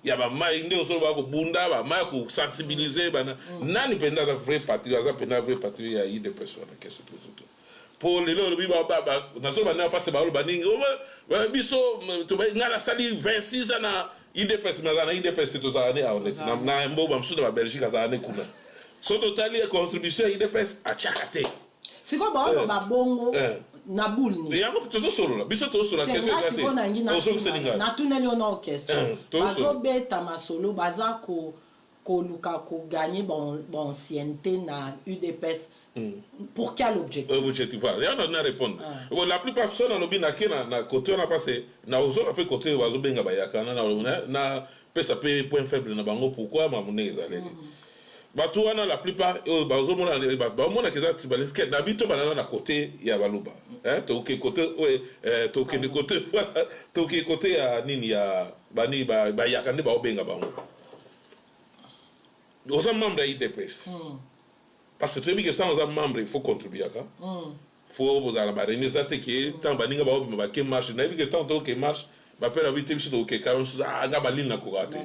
ya ba mai ndio so ba ko bunda ba mai ko sensibiliser bana nani penda la vraie patrie za penda vraie patrie ya ide personne qu'est-ce que tout pour les lo bi ba na so ba na passe ba lo ba ningi o biso to ba ngala sali 26 ans na ide personne na ide personne to za ne a honnête na mbo ba msuda ba Belgique za ne kuna so totali contribution ide personne a chakate c'est quoi ba bongo na bulni et yango to solo la biso to solo la question est na tuneli on a question bazo beta masolo baza ko luka ko gagner bon ancienneté na UDPS pour quel objectif objectif voilà on a répondre la plupart personnes na lobi na na côté on a passé na ozo pe côté bazo benga bayaka na pesa pe point faible na bango pourquoi mamune ezaleli batu wana la plupart bazo mona ba mona keza tribalisque d'habitude banana na côté ya baluba to ke côté to ke ni côté to ke côté ya nini ya bani ba yakande ba obenga bango aux membres de IDPS parce que tu que ça aux membres il faut contribuer aka faut vous ala ba réunir ça te que tant baninga ba obi ba ke marche na bi que tant to ke marche ba pera bi te biso to ke karon ça ga balina ko gate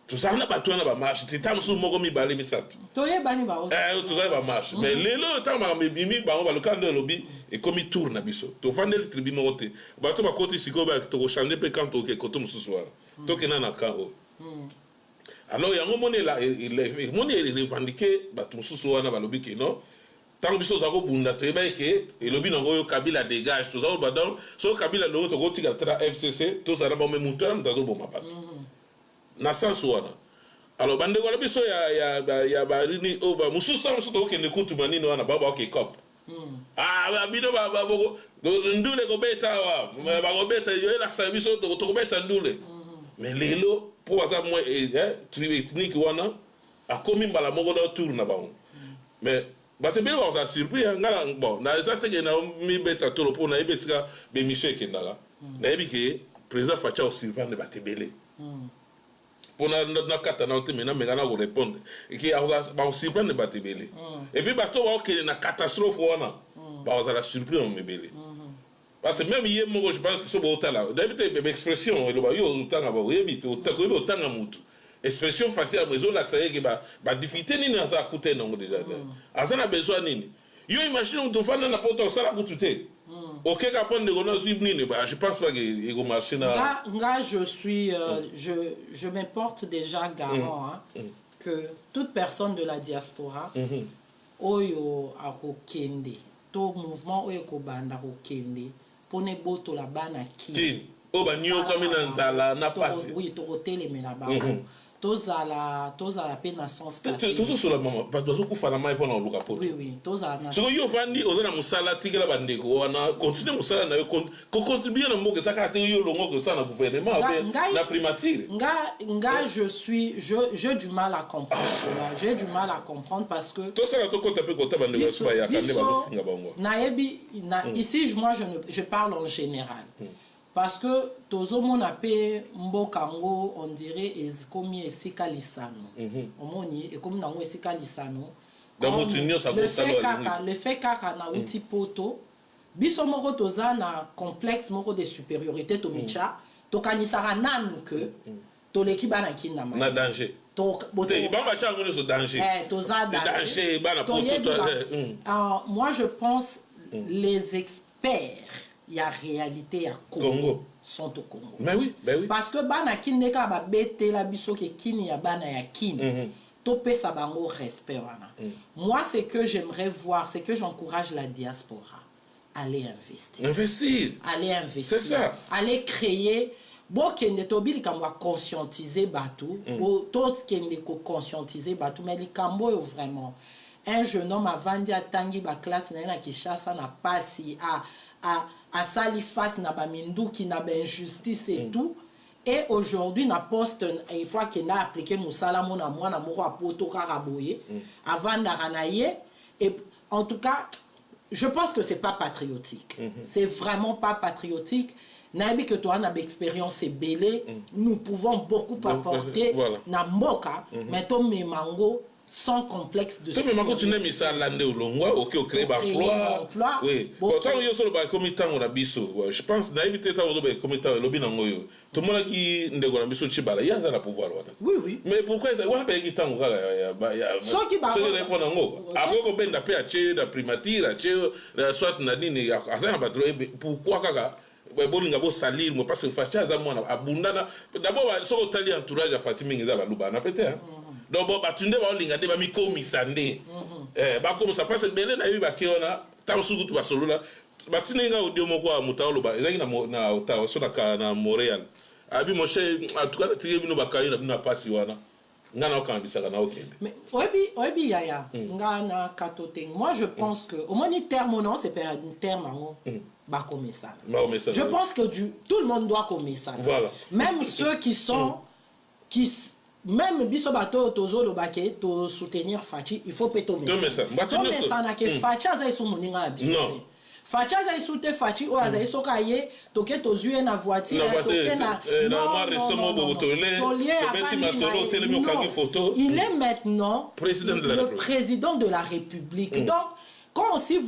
tout ça na bato na ba marche ti tam su moko mi balé mi sato to ye bani ba o tout ça ba marche mais lelo tam ba bimi ba ba le kando lobby et comme il tourne biso to fandel tribi moté ba to ba côté siko ba to changer pe quand to ke koto musu soir to ke na ka o alors yango moni la il moni revendiquer ba to musu soir na ba lobby ke non tant biso za ko bunda to ba ke et lobby na go Kabila dégage to za ba donc so Kabila lo to go tika tra FCC to za ba me mutura mtazo boma ba na sens wana alors bande ko biso ya ba ni o ba mususa musuto ke ne kutu manini wana baba ke cop ba bido ba boko ndule ko beta wa ba ko beta yo la sa biso to ko beta ndule mais lelo pour ça moi tribu ethnique wana a komi mbala moko do tour na ba mais ba te belo ça surpris ngala bon na ça te na mi beta to pour na ebeska be mission ke ndala na ebike président Facha au surprendre ba te belé pour na kata na te mena mega na ko répondre et qui ba aussi prendre battre belé et puis bato wa que na catastrophe wana ba za la surprise on me belé parce que même hier moi je pense que so ba là d'habitude be expression le ba yo tanga ba yebi to ko tanga mutu expression faciale mais on la ça que ba difficulté ni na ça coûter non déjà azana besoin nini yo imagine on to fana na poto ça la coûter OK qu'après de gona nini ba je pense pas que il go marcher na nga je suis je m'importe déjà garant que toute personne de la diaspora oyo akokende to mouvement oyo kobanda kokende pone boto la bana ki o banyo kami na nzala na pasi oui to kotelemela bango tozala pe na sens tozo sur la maman pas dozo kufana mai pona luka poto oui tozala na so yo fandi ozana musala tikela bandeko wana continue musala na yo ko contribuer na mboka saka te yo longo ko sana gouvernement na primature j'ai du mal à comprendre cela j'ai du mal à comprendre parce que to sala to kota pe kota bandeko so ya kande ba finga bango naebi ici moi je parle en général. Parce que tozo mona pe mbokango on dirait ekomi esika lisano omoni ekomi nango esika lisano le fait kaka na uti poto biso moko toza na complexe moko de supériorité to micha to kanisara nanu que to leki bana kinna na danger to bamba chango no danger toza danger bana poto moi je pense les experts il y a réalité à Congo sont au Congo. Mais oui. Parce que bana kine ka ba bete la biso ke kini ya bana ya kine. Topé sa bango respect wana. Moi c'est que j'aimerais voir, c'est que j'encourage la diaspora à aller investir. Aller investir. C'est ça. Aller créer bo kende tobili kamwa conscientiser batu, bo tous kende ko conscientiser batu mais li kambo yo vraiment. Un jeune homme avant dia tangi ba classe na Kinshasa na pasi à sali face na ba minduki na ba injustice et tout et aujourd'hui na poste une fois qu'il a appliqué musala mona mwana moko a poto karaboye avant d'aranaye et en tout cas je pense que c'est pas patriotique c'est vraiment pas patriotique nabi que toi na expérience et belé nous pouvons beaucoup apporter na mboka mais to memango sans complexe de mais quand tu n'aimes ça l'année au longwa ok créer emploi oui pourtant yo solo ba comité on a biso je pense na éviter ta ozo ba comité lobby na ngoyo tout le monde qui ndeko na biso chibala ya za la pouvoir wana oui mais pourquoi ça wa ba kitango kaka ya so ki ba so que pour na ngo ako benda pe ache da primature ache soit na nini azana ba pourquoi kaka bolinga bo salir mo parce que fachaza mwana abundana d'abord so otali entourage ya Fatimi ngiza ba lubana pete hein. Donc bon batunde ba olinga de ba mikomisa nde ba komisa parce que bele na yiba kiona ta sukutu ba solola batinenga audio moko a mutaolo ba ezaki na Ottawa so na Montréal abi moshe atukana tige bino bakayira bino pasi wana ngana okambisa kana okende mais obi yaya ngana katote moi je pense que au moins ni terme non c'est pas un terme ba komisa je pense que tout le monde doit komisa voilà même ceux qui sont même biso bato tozo lobake to soutenir Fachi il faut peto mesa na ke Fachi aza iso moninga ya biso Fachi aza iso te Fachi o aza iso ka ye toke tozue na voiture toke na il est maintenant le président de la République donc quand aussi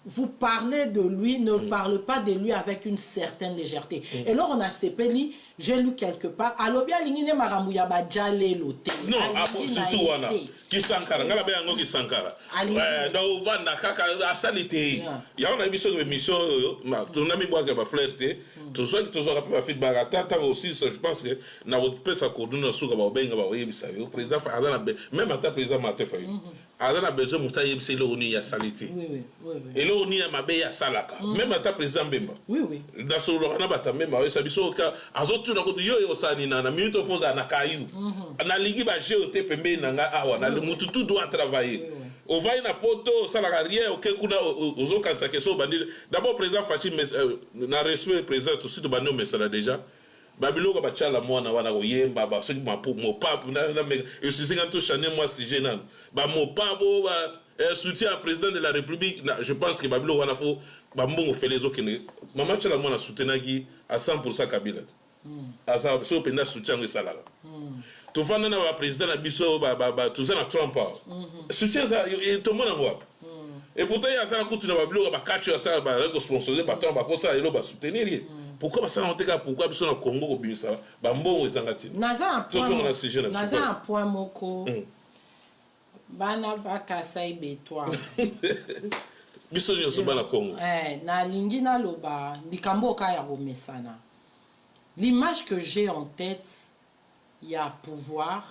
vous parlez de lui, ne parlez pas de lui avec une certaine légèreté. Et là, on a CPLI, j'ai lu quelque part, alors bien, il y a Maramouya Badjale Loté. Non, surtout, Wana, qui Sankara, n'a pas un qui Sankara. Donc, Vanda, Kaka, à Salité. Il y a une mission, ton ami Bois qui va flirter, tout ça qui te soit rappelé à feedback, attends aussi, je pense que, n'a pas sa coordonnée sur le président, même à ta président Martin Fayou. Azana besoin muta yebse le oni ya salite. Oui. Et le oni ya mabe ya salaka. Même ata président Bemba. Oui. Da solo kana bata memba we sabiso ka azotu na koto yo osani na minute foza na kayu. Na ligi ba je ote pembe na nga awa na le mututu doit travailler. On va na poto salaka rien OK kuna ozo kansa keso bandi. D'abord président Fachi na respect président tout suite bandi mesala déjà. Babiloko bachala mwana wana koyemba ba soki mo pape na et si c'est tout chané moi si gênant ba mo pape ba soutien au président de la République je pense que babilo wana fo ba mbongo felezo kene mama chala mwana soutenaki à 100% Kabila asa so penda soutien ngo salala to fanda na ba président na biso ba tout ça na Trump soutien ça to mona ngwa et pourtant il y a ça kutu na babilo ba catch ça ba sponsoriser ba to ba ko ça elo ba soutenir. Pourquoi ça pourquoi biso na Congo ko bimisa ba mbongo ezangati naza un point moko bana bakasa ibetwa biso nyoso bana Congo na lingi na loba likambo ka ya bomesana l'image que j'ai en tête il y a pouvoir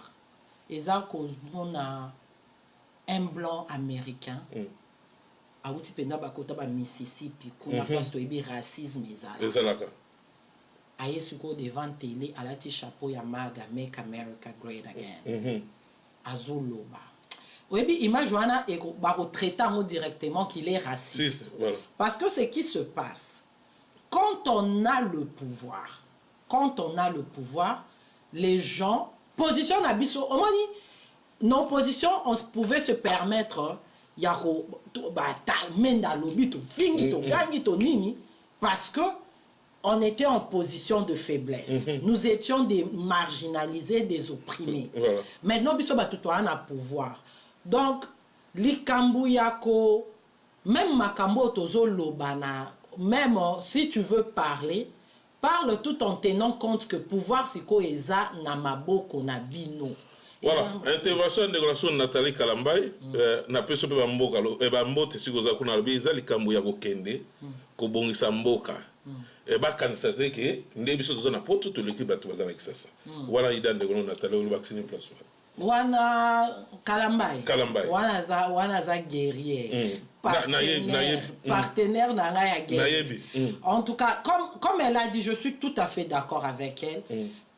eza kozona un blanc américain auti penda bakota ba Mississippi kuna place to ebi racisme ezala aye suko devant télé alati chapeau ya maga make America great again azoloba oyebi image wana e ba retraiter directement qu'il est raciste voilà. Parce que ce qui se passe quand on a le pouvoir les gens positionnent à biso au moins nos positions on pouvait se permettre yako bata menda lobby to fingi to gangi to nini parce que on était en position de faiblesse. Nous étions des marginalisés, des opprimés. Voilà. Maintenant biso batuto ana pouvoir. Donc likambu yako même makambo tozo lobana même si tu veux parler parle tout en tenant compte que pouvoir siko eza na maboko na bino. Voilà, intervention de relation Nathalie Kalambai na peso pe bamboka lo e bambote sikoza kuna lobiza likambo ya kokende ko bongisa mboka e ba kanisa teke ndebiso zo na poto to l'équipe batu bazana kisasa wala idande ko Nathalie lo vacciner place wana Kalambai wana za guerrier partenaire na ya guerrier en tout cas comme elle a dit je suis tout à fait d'accord avec elle.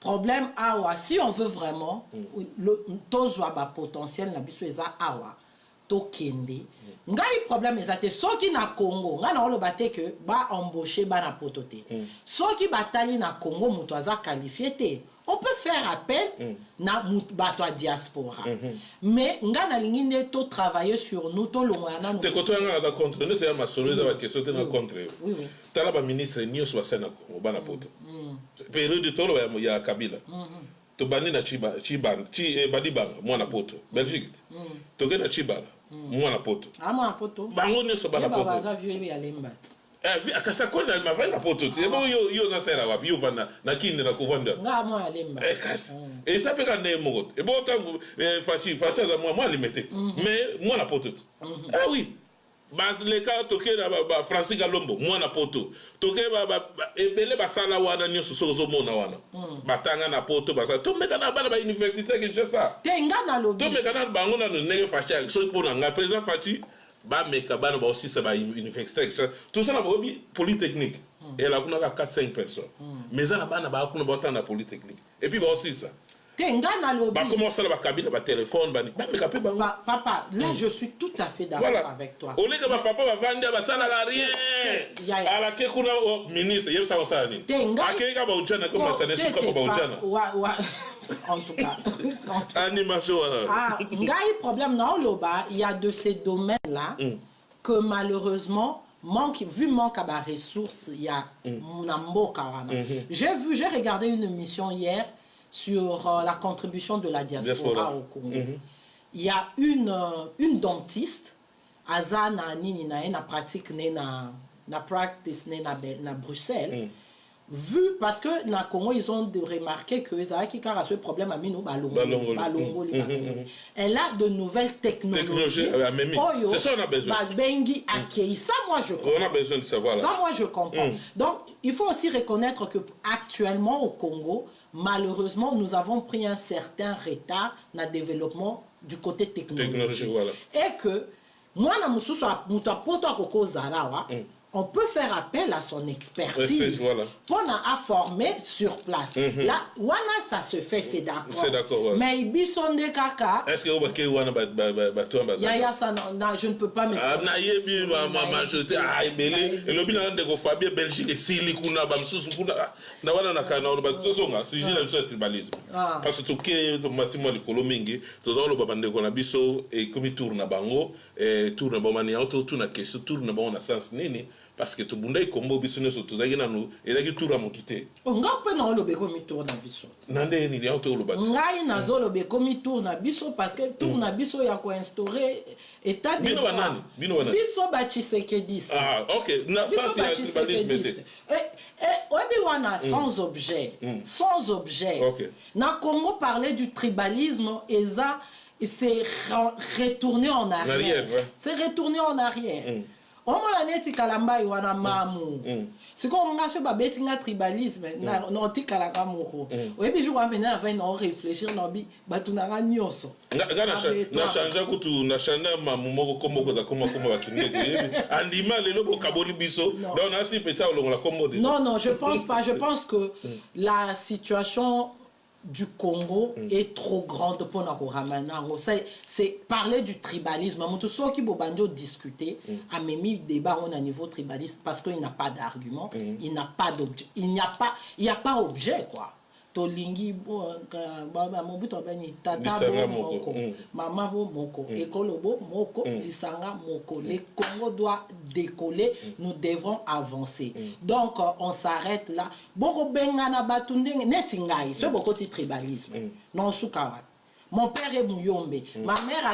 Problème awa si on veut vraiment le tozwa ba potentiel na biso eza awa to kende ngai problème ezate soki na Congo nga na oloba te que ba embaucher ba na potote soki batali na Congo muto aza qualifié te on peut faire appel na bato a diaspora mais nga na lingi ne to travailler sur nous to longana te koto nga na contre ne te ya masolo za ba question te na contre oui tala ba ministre nyos ba sana Congo ba na poto période de tolo ya Kabila to bani na badibanga mwana poto Belgique to gena chibala mwana poto mwana poto bango nyos ba na poto ba vieux ya lembat akasa kona ma vana poto ti ebo yo za sera wapi yo vana na kinde na kovanda nga mwana lemba kasi et ça peut gagner mo ebo tangu fachi za moi limité mais mwana poto ah oui bas le cas toke na ba Francis Galombo mwana poto toke ba ebele basala wana nyoso sozo mona wana batanga na poto basa to meka na bana ba université Kinshasa tenga na lobi to meka na bango na nenge fachi so pour nga président Fachi ba meka bana ba aussi ça ba université tout ça na bobi polytechnique et là kuna ka 4-5 personnes mais ça na bana ba kuna ba tana polytechnique et puis ba aussi ça tenga na lobi ba commencer ba cabine ba téléphone ba meka pe ba papa là je suis tout à fait d'accord avec toi au lieu que ba papa ba vendre ba sala la rien ala ke kuna ministre yeba ça ça ni akeka ba uchana comme ça ne suka ba uchana en tout cas animation ngai problème na loba il y a de ces domaines là que malheureusement manque à la ressource il y a namboka wana j'ai regardé une émission hier sur la contribution de la diaspora au Congo. Il y a une dentiste azana nini na pratique na practice na Bruxelles. Vu parce que na Congo ils ont remarqué que ça qui a ce problème à mino balongo. Elle a de nouvelles technologies. C'est ça on a besoin. Bengi accueilli ça moi je comprends. On a besoin de savoir là. Ça moi je comprends. Donc il faut aussi reconnaître que actuellement au Congo malheureusement nous avons pris un certain retard dans le développement du côté technologique. Voilà. Et que moi na mususu muto poto akoko zarawa on peut faire appel à son expertise pour la former sur place. Là, wana ça se fait, c'est d'accord. C'est d'accord. Voilà. Mais bison de kaka. Est-ce que vous avez wana ya ça non, je ne peux pas me. Na yebi ma jeté belé et le bilan de Fabien Belgique et Sili kuna ba msusu kuna na wana na kana ba tosonga si jina le tribalisme. Parce que to matimo likolo mingi to zo lo babande ko na biso et comme tourne bango et tourne ba mani auto tourne question tourne ba na sens nini parce que tout le monde est comme business tout ça gina no et là qui tour à monter nga pe na lo be komi tour na biso nande ni auto lo bati ngai na zo lo be komi tour na biso parce que tour na biso ya ko instaurer état de biso ba Tshisekedi OK na ça c'est tribalisme et obi wana sans objet sans objet na Congo parler du tribalisme et ça c'est retourner en arrière c'est retourner en arrière omona neti kalamba wana mamu siko nga so ba betinga tribalisme na no tikala ka moko oyebi jour amena va na réfléchir na bi batunanga nyoso na changer kutu na changer mamu moko kombo ko za kombo bakinde andima lelo bo kaboli biso donc na si peta olongola kombo déjà. Non, je pense pas, je pense que la situation du Congo est trop grande pour nous ramener. C'est parler du tribalisme. Tout ce qui est discuter a mis débat au niveau tribaliste parce qu'il n'a pas d'argument, il n'a pas d'objet, il n'y a pas objet quoi. Tolingi baba mobuto bani tata bo moko maman bo moko ekolo bo moko lisanga moko. Le Congo doit décoller, nous devrons avancer. Donc on s'arrête là. Boko bengana batundeng netingai ce boko ti tribalisme non sukawa. Mon père est Mouyombe, ma mère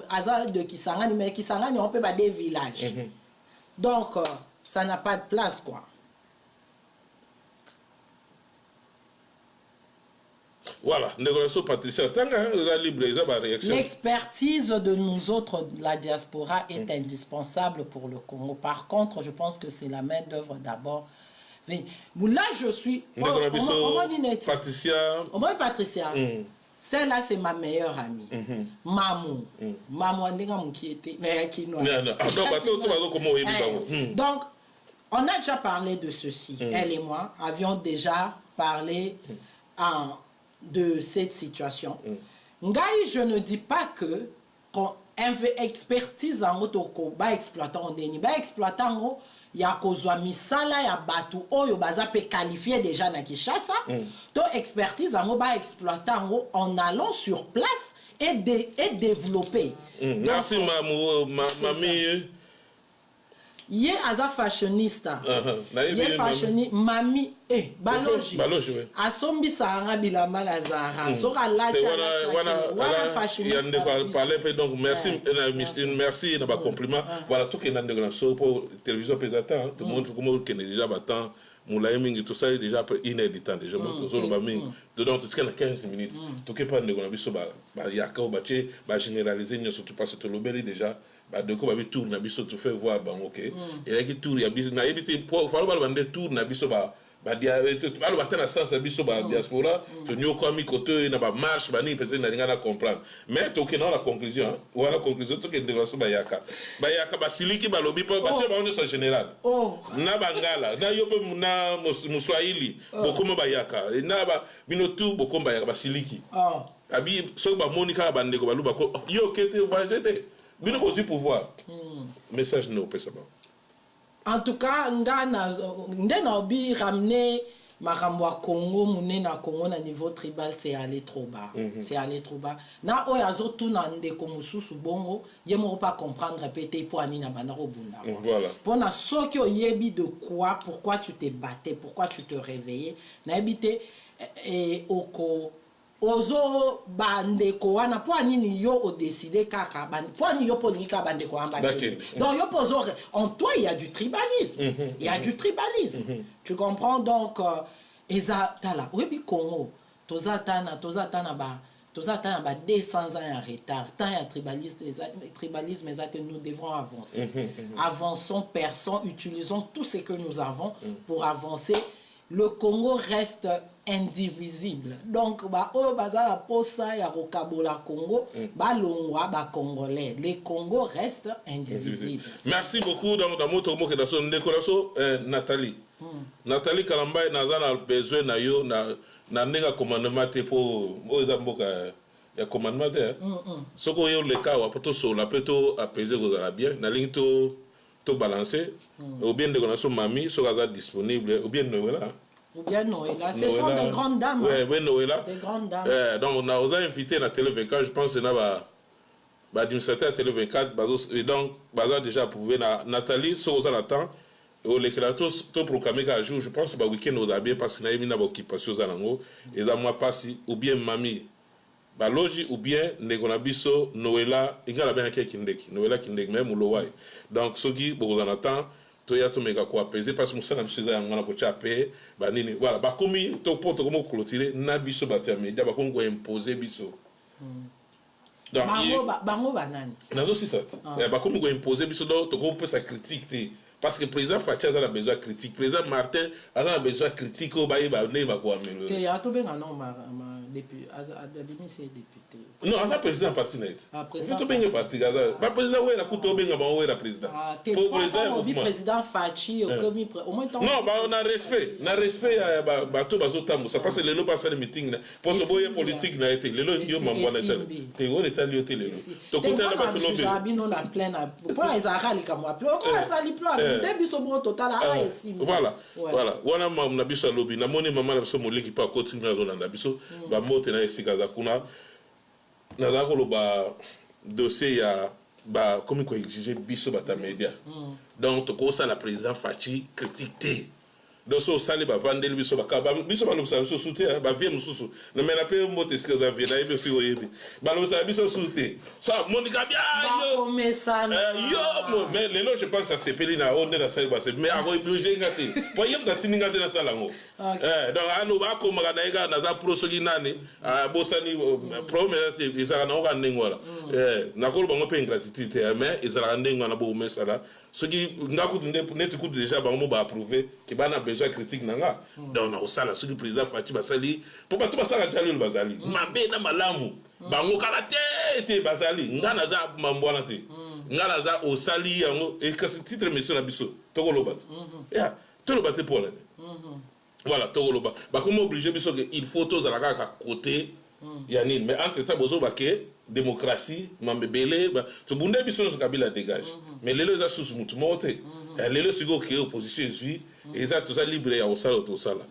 aza de Kisangani, mais Kisangani on peut pas des villages. Donc ça n'a pas de place quoi. Voilà, Patricia, l'expertise de nous autres, la diaspora, est indispensable pour le Congo. Par contre, je pense que c'est la main-d'œuvre d'abord. Là, je suis. Patricia. Patricia. Celle-là, c'est ma meilleure amie. Mamou. Mamou, qui était. Mais qui nous Donc, on a déjà parlé de ceci. Elle et moi avions déjà parlé de cette situation. Ngai, je ne dis pas que quand expertise en auto ba exploitant deni ba exploitant ya kozwa misala ya batu oyo baza pe qualifié déjà na Kinshasa to expertise en ba exploitant en allant sur place et développer. Merci mamie. Ye aza fashionista. Ye fashionista mami baloji. Asombi sanga bilamba la Zara. Sora lati wana fashionista. Donc merci na ba compliment. Voilà tout que nande na so pour télévision pesata tout le monde comment que déjà battant moulaye mingi tout ça déjà inédit déjà mon zo ba mingi dedans tout ce qu'il y a 15 minutes tout que pas ndeko na biso ba yaka o bache ba généraliser ne surtout pas ce lobeli déjà de quoi va tour na biso tout fait voir bon OK et avec tour ya biso na éviter pour falloir ba bande tour na biso ba dia alors ba tena sens biso ba diaspora to nyo ko mi côté na ba marche ba ni peut-être na linga na comprendre mais to que dans la conclusion ou la conclusion to que de la so ba yaka ba siliki ba lobi pa ba on est en général na bangala na yo pe na muswahili bokoma ba yaka na ba binotu bokoma ba yaka ba siliki abi so ba monika ba ndeko ba luba ko yo kete voyager bino aussi pouvoir message no pesa ba. En tout cas ndena obi ramener makambo ya Congo munena Congo na niveau tribal c'est aller trop bas. C'est aller trop bas. Na oyo azotuna ndeko mususu bongo ye moko pas comprendre peut-être pour ani na bana robunda. Voilà. Pona soki oyebi de quoi, pourquoi tu t'es battu, pourquoi tu te réveillais na ebité et oko ozo bandeko wana po anini yo o décider kaka po ani yo ponika bandeko amba. Donc yo pozo en toi il y a du tribalisme. Il y a du tribalisme. Tu comprends donc eza tala oyebi Congo tozatana ba 200 ans en retard. Tant il y a tribalisme, nous devrons avancer. Avançons, perçons, utilisons tout ce que nous avons pour avancer. Le Congo reste indivisible. Donc, la posa ya rokabola Congo, longwa ba congolais. Le Congo reste indivisible. Merci beaucoup dans notre mot de Nathalie. Nathalie Kalamba n'a besoin na yo na nenga commandement pour mboka ya commandement soko yo le cas wapoto so la peto apaiser aux arabiens na ligne to balancer ou bien de connaissance mami so gaza disponible ou bien Noëlla. Ce sont des grandes dames. Oui, Noëlla. Des grandes dames. Donc on a osé inviter la télé 24, je pense na ba d'une certaine télé 24 et donc baza déjà prouvé na Nathalie so aux attend. Au l'éclatos to proclamer qu'à jour je pense ba week-end aux bien parce que na yemi na occupation za nango et za moi passi ou bien mami ba logi ou bien negona biso Noëlla ingala bien kindeki Noëlla kindeki même lowai donc soki beaucoup en attend to ya to mega ko apaiser parce que musana biso za ngana ko chape ba nini voilà ba komi to poto comme clôturer na biso ba terminer ba ko imposer biso Donc, bango banani. Nazo si ça. Bah comme on imposer biso do to ko sa critique parce que président Fachi a besoin de critique, président Martin a besoin de critique au baïba ne va quoi améliorer. Que ya to benga non ma député Adabimi c'est député. Non, asa président parti net. Président to benga parti gaza. Ba président ouais la kuto benga ba ouais la président. Pour président Fachi au moins non, bah on a respect bah tout bazo tamu ça parce que le lo passe le meeting pour to boye politique na été le lo yo mambo na été. Te on est allé au télé. To ko tala ba to lo be. Jabino la pleine pour les arali comme appeler. Comment ça li plan? Début so bon total voilà. Wana mam na biso lobi na moni mama na biso moleki pa continuer na zona na biso ba mote na esika za kuna na za ko lo ba dossier ya ba comme ko exiger biso bata média donc to ko ça la président Fachi critique donc so sali ba vandeli biso ba biso ba lo sa biso soutien ba vie mususu na me na pe mote esika za vie na ibe si oyebi ba lo sa biso soutien ça monika bien yo yo mais lelo je pense à sepeli na on na sali ba se mais avo obligé ngati po yem da tini ngati na sala ngo donc alo ba ko maga na ega na za prosogi nani bosani problème ezaka na oka ndengwala na ko bango pe ingratitude mais ezaka ndengwa na bo mesala ce qui ngako net coup déjà bango ba approuver que bana besoin critique nanga donc na osala ce qui président Fachi basali pour pas tout basala tali le bazali mabe na malamu bango kala te bazali ngana za mambwana te ngana za osali yango et que titre mission na biso to ko lobat ya to lobat pour la voilà to ko lobat ba comme obligé biso que il faut tous à la côté yani mais entre temps bozo baké démocratie mambebele to bunde biso so kabila dégage mais lelo za sous mutu mote lelo sigo ke opposition zui et ça tout ça libre ya osala to sala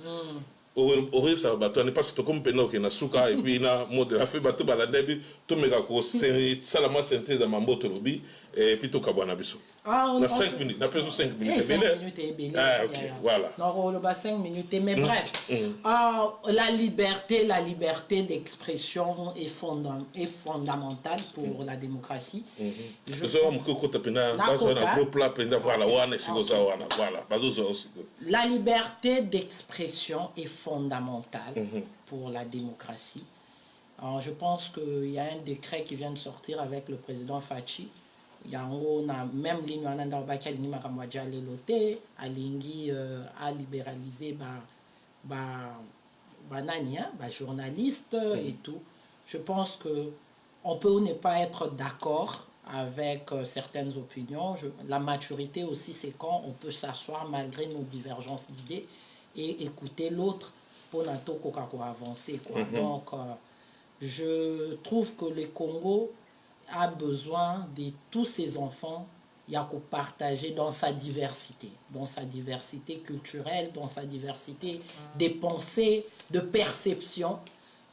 au ça bato ne pas to comme pena ke na suka et puis na mode la fait bato bala debi to meka ko sala ma synthèse da mambo to lobi et puis to kabwana biso na 5 minutes na peso 5 minutes ok voilà non le bas 5 minutes mais bref la liberté d'expression est fondamentale pour la démocratie la liberté d'expression est fondamentale pour la démocratie. Alors, je pense qu'il y a un décret qui vient de sortir avec le président Fachi. Il y a même ligne en Andarbaki alingi makamwaja lelote alingi a libéralisé journaliste et tout. Je pense que on peut ne pas être d'accord avec certaines opinions. La maturité aussi, c'est quand on peut s'asseoir malgré nos divergences d'idées et écouter l'autre pour avancer quoi. Donc je trouve que le Congo a besoin de tous ses enfants, il y a qu'à partager dans sa diversité culturelle, dans sa diversité des pensées, de perceptions.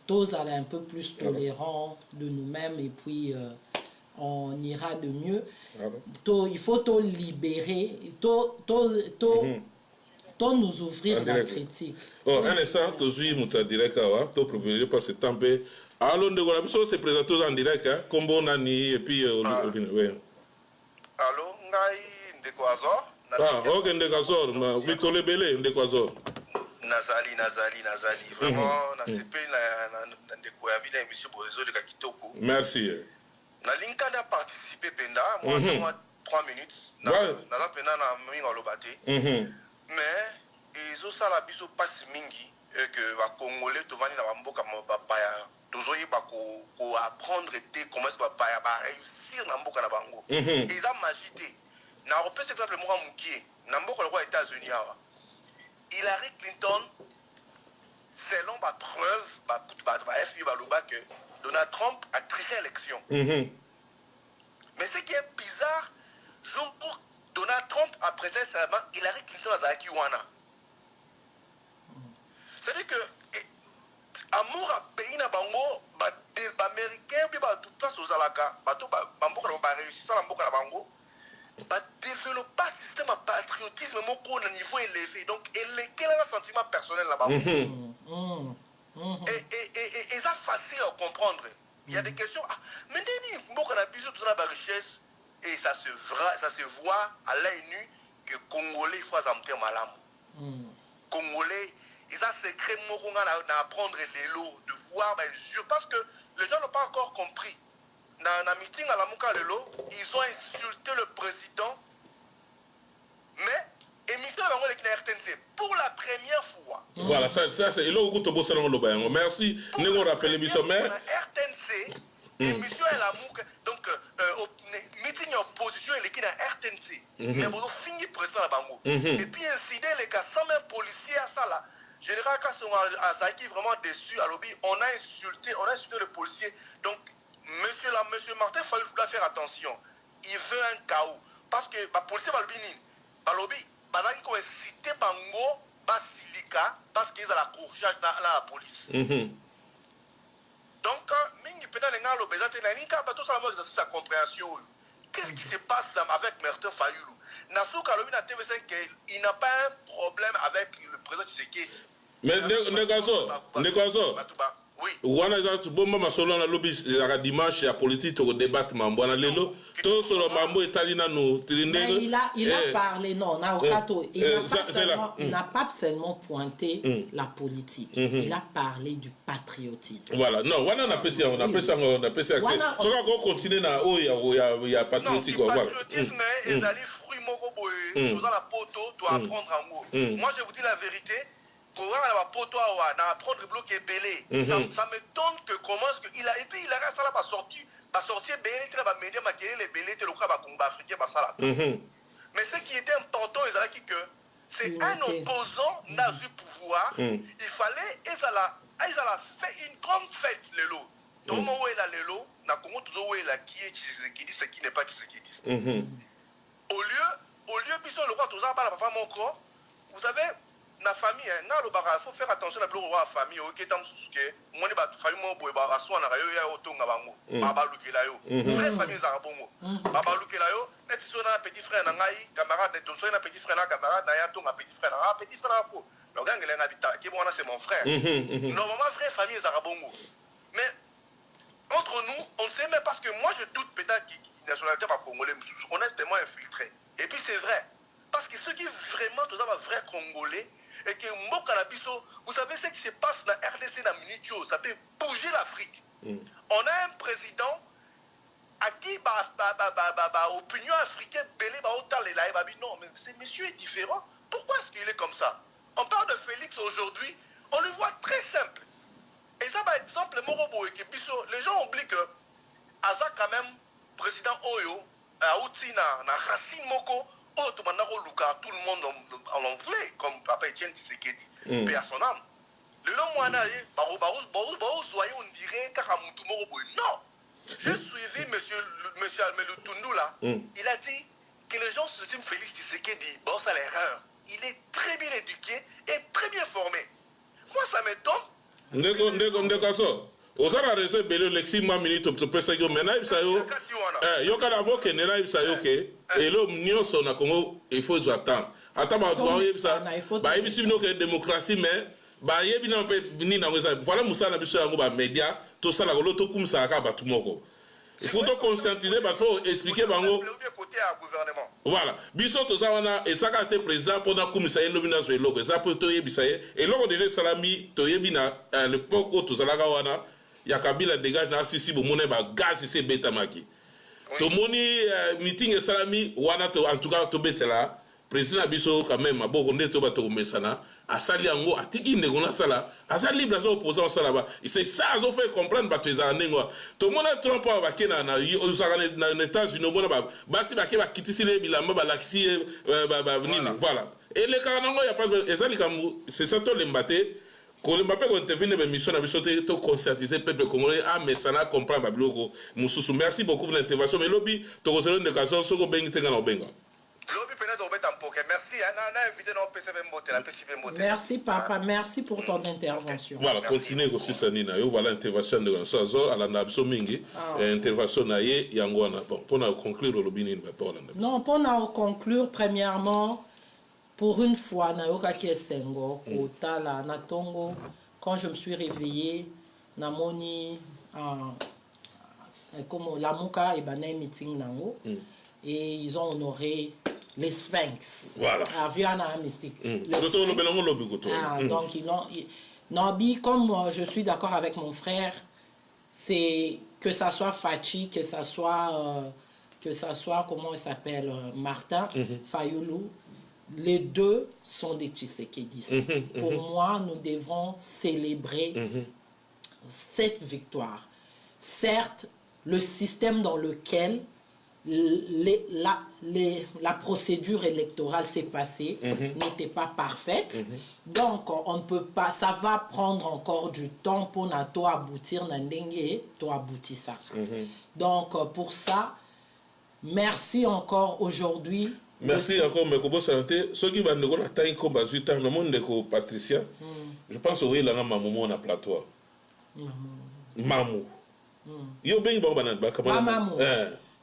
Tous aller un peu plus tolérants de nous-mêmes et puis on ira de mieux. Il faut tout libérer, tout nous ouvrir la critique. Un instant, tu as direct tu privilégié par ce temps. Alors, nous se présenter en direct, comme on a et puis Allô, Ngai Ndekwazor. Ok, Ndekwazor, Mikole Bele, Ndekwazor. Nazali. Vraiment, na CP na Ndekwa vida émission pour résoudre le Kitoko. Merci. Na linka da participer penda, moi 3 minutes. Na penda na minga lobate. Mais ils ça la biso passe mingi que va congolais to vani na mboka mabaya. Tozoyi ba ko apprendre comment ça va réussir na mboka na bango. Ils ont magité. Na repère exemple moi mukie, na mboka les États-Unis awa. Hillary Clinton selon ma preuve ba FI ba loba que Donald Trump a triché l'élection. Mais ce qui est bizarre, jour pour Donald Trump a prêté serment, Hillary Clinton a zaki wana. C'est-à-dire que amour a pays na bango ba américain bi ba toute place aux alaka ba to ba mboka ba réussir ça la mboka na bango ba développer système de patriotisme moko na niveau élevé donc quel est le sentiment personnel là-bas et ça facile à comprendre. Il y a des questions mais nini mboka na biso tout na ba richesse et ça se voit à l'œil nu que congolais il faut azamter malamu congolais ils ont secret d'apprendre les lots, de voir, mais je pense que les gens n'ont pas encore compris. na meeting à la Mouka Lelo, ils ont insulté le président. Mais, émission à la RTNC, pour la première fois. Voilà, ça c'est. Et là, au bout de ça, merci. Nous rappelons l'émission, mais. RTNC, émission à la Mouka, donc, meeting opposition, il est dans RTNC. Mais vous finissez président à Bango. Et puis, incident, les gars, sans même policier à ça là. Général Kasson Azaki vraiment déçu à lobby, on a insulté le policier. Donc, monsieur Martin, il faut faire attention. Il veut un chaos. Parce que le policier va le lobby, il faut citer Bango, Basilika, parce qu'ils ont la courage dans la police. Donc, Mingi Pena Lenga Lobeza Tenanika, tout ça, sa compréhension. Qu'est-ce qui se passe avec Martin Fayoulou? Nasuka Lobby na TV5, il n'a pas un problème avec le président Tshisekedi. Mais Nekazo, oui. Wana za bomba masolo na lobby la dimanche ya politique au débat mambwana lelo to solo mambo etalina no tilindego. Il a parlé il n'a pas seulement pointé la politique. Il a parlé du patriotisme. Voilà, non, wana on appelle ça accès. Soka ko continuer na ya patriotique voilà. Patriotisme et ali fruit moko boye, nous la poto doit apprendre en mot. Moi je vous dis la vérité. Ça m'étonne que comment est-ce qu'il a et puis il a resté là sorti belé les médias maquillés les belé le combat africain ça mais ce qui était important que c'est un opposant n'a eu pouvoir il fallait et ça a fait une grande fête le lot tout le monde est là le lot na Congo toujours est là qui est Tshisekedi ce qui n'est pas Tshisekedi au lieu bisous le roi tout ça pas la papa mon corps vous savez na famille il faut faire attention à la famille qui est dans que moi ne ba famille mo boy ba so na rayo ya otonga bango baba lukela yo vraie famille za bongo baba lukela yo net so na petit frère na ngai camarade de so na petit frère na camarade na ya tonga petit frère na fo le gang il est habitat qui moi c'est mon frère normalement vraie famille za bongo mais entre nous on sait même parce que moi je doute peut-être que nationalité pas congolais on est tellement infiltré et puis c'est vrai parce que ceux qui vraiment tous un vrai congolais et que Mokalabiso, vous savez ce qui se passe dans la RDC dans Minutio, ça peut bouger l'Afrique. On a un président à qui l'opinion africaine non, mais ce monsieur est différent. Pourquoi est-ce qu'il est comme ça? On parle de Félix aujourd'hui, on le voit très simple. Et ça va être simple, les gens oublient que Aza quand même, président Oyo, Aoutina, na Racine Moko, tout le monde en voulait, comme Papa Etienne Tshisekedi, paix à son âme. Le long mois, on dirait non. J'ai suivi monsieur Almelo Tundu là, il a dit que les gens se disent Félix Tshisekedi, bon, c'est l'erreur. Il est très bien éduqué et très bien formé. Moi, ça m'étonne. Osana rezo belo lexi ma minute to pesa yo mena ibsayo yo kana voke nena ibsayo ke elo nyonso na Congo il faut attendre atama ba yebisa ba yebisi no ke démocratie mais ba yebi na pe ni na weza voilà musala biso yango ba media to sala ko loto kumsa ka batu moko il faut to conscientiser ba faut expliquer bango voilà biso to za wana esaka te président pendant kumsa elo bina zo elo ko ça peut to yebisa et loko déjà salami to yebina à l'époque où to sala ka wana ya Kabila dégage na sisi bo mona ba gaz c'est beta maki to moni meeting et salami wana to en tout cas to betela président biso quand même aboko ndeto ba to mesana asali yango atiki ndeko na sala asali libre zo opposant sala ba c'est ça zo fait comprendre ba to za nengo to mona Trump ba kena na na États-Unis mona ba si ba ke ba kitisi le bilamba ba laxi ba nini voilà et le kanango ya pas ezali kamu c'est ça to lembate. Quand Mbappé intervient dans l'émission, on a conscientisé le peuple congolais à Messana comprendre Babiloko. Merci beaucoup pour l'intervention. Mais lobby, tu as une occasion, ce que tu as Benga. Merci papa, merci pour ton intervention. Voilà, continuez aussi Sanina. Voilà l'intervention de Gonçalo à la Nabso Mingi. Intervention na Yangwana. Bon, pour conclure le lobby, non, pour conclure, premièrement. Pour une fois, Nayoka Kiesengo, Kotala, Natongo, quand je me suis réveillée, Namoni, comme la Mouka et Bané meeting Nango, et ils ont honoré les Sphinx. Voilà. À Viana Mystique. Donc, ils l'ont. Non, comme je suis d'accord avec mon frère, c'est que ça soit Fachi, que ça soit comment il s'appelle, Martin Fayoulou, les deux sont des Tshisekedistes. Pour moi, nous devons célébrer cette victoire. Certes, le système dans lequel la procédure électorale s'est passée n'était pas parfaite. Donc, on ne peut pas, ça va prendre encore du temps pour nous aboutir à aboutir ça. Donc, pour ça, merci encore aujourd'hui. Merci encore, mais comment ça l'était? Ce qui va nous donner la comme Bazuta, le monde de Patricia, je pense que là, maman na plateau. Mamou. Yo ben ba banana ba kamala. Mamou.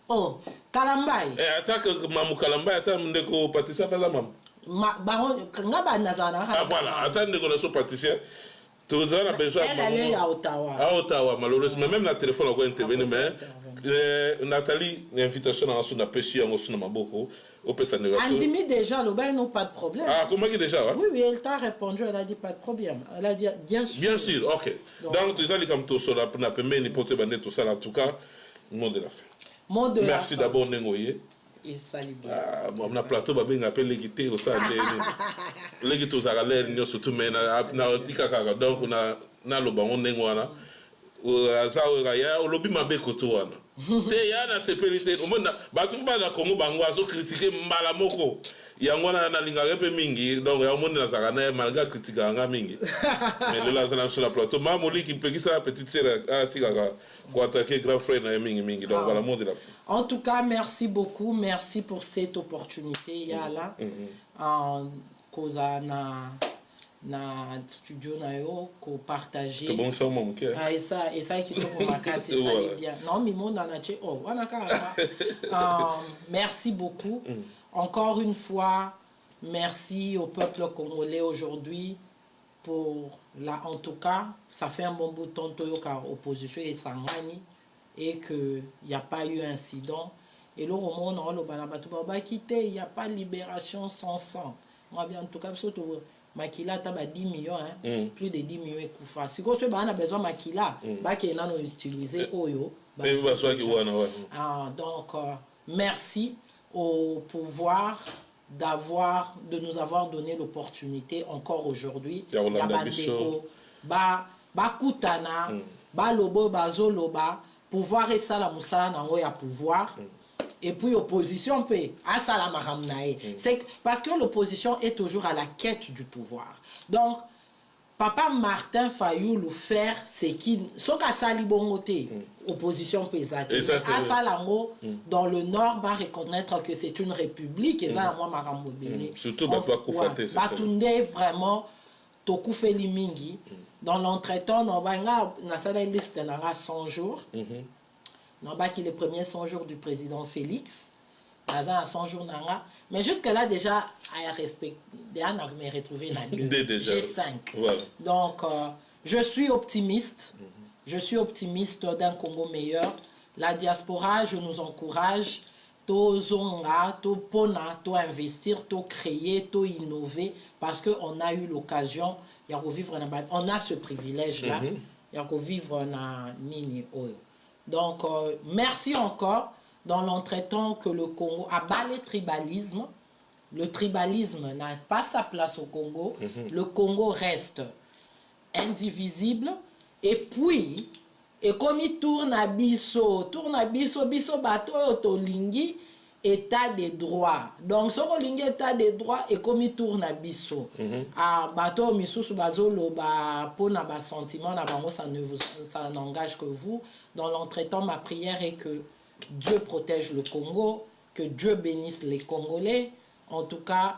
Oh, Kalambay. Attaque Mamou Kalambay, attaque ndeko Patricia pas la maman. Ngaba nazana. Ah voilà, attaque ndeko la so Patricia. Tu as besoin. Elle est à Ottawa. À Ottawa, malheureusement, même la téléphone a encore intervenu, mais Nathalie, l'invitation à son appétit en Osuna Maboko, au Pessa Négation. Andimi déjà, le bain n'a pas de problème. Ah, comment il déjà? Oui, oui, elle t'a répondu, elle a dit pas de problème. Elle a dit bien sûr. Bien sûr, ok. Donc, tu as dit comme tout ça, pour ne pas mettre tout ça, en tout cas, mot de la fin. Merci d'abord, Nengoye. Et salut bien. On a plateau, on a appelé l'équité au sein de l'équité aux Aralères, surtout, mais donc on a le baron Nengoana. Au lobby m'a bécotoana. Te yana sécurité. Au monde, batu ba na Congo bango azo critiquer mbala moko. Yangwana na linga repe mingi, donc ya monde na zakana malgré critiquer anga mingi. Mais le là sur la plateau, mamoli qui peut qui sa petite sœur a tika pour attaquer grand frère na mingi mingi. Donc voilà mot de la fin. En tout cas, merci beaucoup, merci pour cette opportunité yala. En cause na studio na yo ko partager bon ça mon cœur et ça qui tombe ma casse c'est ça bien non mais mon na che oh wana ka merci beaucoup encore une fois merci au peuple congolais aujourd'hui pour la en tout cas ça fait un bon bout de temps que opposition est sangani et que il y a pas eu incident et là au monde on le banabatu ba quitter il y a pas libération sans sang moi bien en tout cas surtout Makila taba 10 millions hein, plus de 10 millions ekufa. Si ko se ba na besoin makila, ba ke na no utiliser oyo. Donc merci au pouvoir de nous avoir donné l'opportunité encore aujourd'hui. Ya bandeko ba kutana, ba lobo bazo loba, pouvoir et ça la musala nango ya pouvoir. Et puis l'opposition peut c'est parce que l'opposition est toujours à la quête du pouvoir. Donc papa Martin Fayoulou faire ce qui so ka sali bongoté opposition peut dans le nord va reconnaître que c'est une république et ça moi marambo belé surtout ba kufate c'est batunde vraiment tokufeli mingi dans l'entretemps on va na sala liste na 100 jours. Non, bah, qui est le premier 100 jours du président Félix, à 100 jours, mais jusque-là, déjà, à respect, déjà, on m'a retrouvé là, j'ai 5. Voilà. Donc, je suis optimiste. Je suis optimiste d'un Congo meilleur. La diaspora, je nous encourage, to zonga, to pona, to investir, to créer, to innover, parce qu'on a eu l'occasion, on a ce privilège-là, il y a vivre na nini oyo. Donc, merci encore dans l'entretemps que le Congo a battu le tribalisme. Le tribalisme n'a pas sa place au Congo. Le Congo reste indivisible. Et puis, et comme il tourne à biso, biso bato otolingi, état des droits. Donc, ce qu'on état des droits et comme il tourne à biso. À bato misusu bazolo ba pona ba sentiment na bango ça n'engage que vous. Dans l'entretemps, ma prière est que Dieu protège le Congo, que Dieu bénisse les Congolais. En tout cas,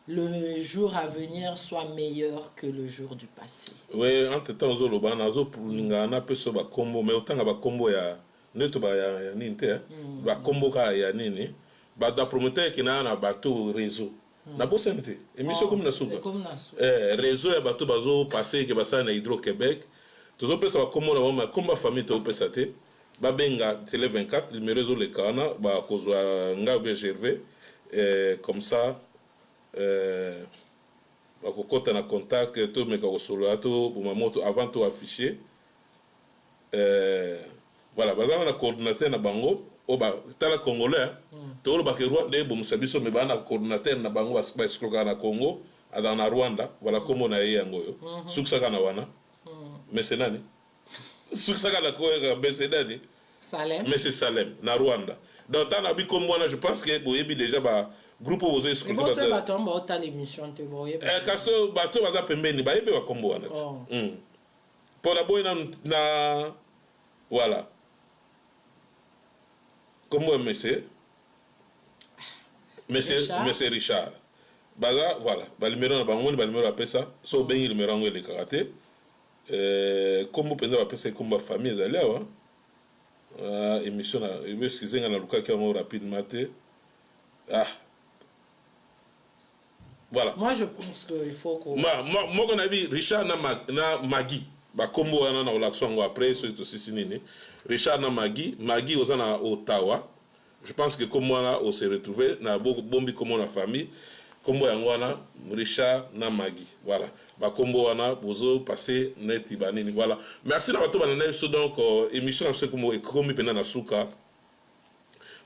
le jour à venir soit meilleur que le jour du passé. Oui, entre-temps, Zoloba, nazo pour ngana peso ba combo, mais autant ba combo ya neto ba ya ninte, ba combo ka ya nini, ba da promoteur qui na bateau réseau. Na bosenté. Émission comme na souba. Réseau ya bateau bazo passer que basa na Hydro-Québec. Tout le monde comme la comme famille to pesate ba benga télé 24 numéro zo le kana ba kozwa ngabe Gervais comme ça ba kokota na contact to meka ko solo ato pour moto avant to afficher voilà baza na coordinateur na bango o ba tala congolais to lo ba ke Rwanda bo musabiso me bana coordinateur na bango ba escroquer na Congo dans na Rwanda voilà comme on a yango yo suksaka na wana mais c'est nani suksaka na ko besedani Salem mais c'est Salem na Rwanda donc tant abi comme moi je pense que boyebi déjà ba groupe aux escroquer ba to ba tomba ota l'émission te boyebi kaso bato baza pembeni ba yebe ba kombo wana pour la boy na voilà comment monsieur Richard baza voilà ba numéro na bango ba numéro apesa so bengi numéro ngo le karaté comme penza ba pesa comme famille ezali awa émission na excusez nga na luka ki ngo rapidement te voilà moi je pense que il faut que moi qu'on a vu Richard na Magui ba kombo wana na relaxon ngo après so to sisinini Richard na Magui aux na Ottawa je pense que comme moi là on s'est retrouvé na bombi comme la famille kombo yango wana Richard na Magui voilà ba kombo wana bozo passer net banini voilà merci na bato banana so donc émission na ce comme ekomi pena na suka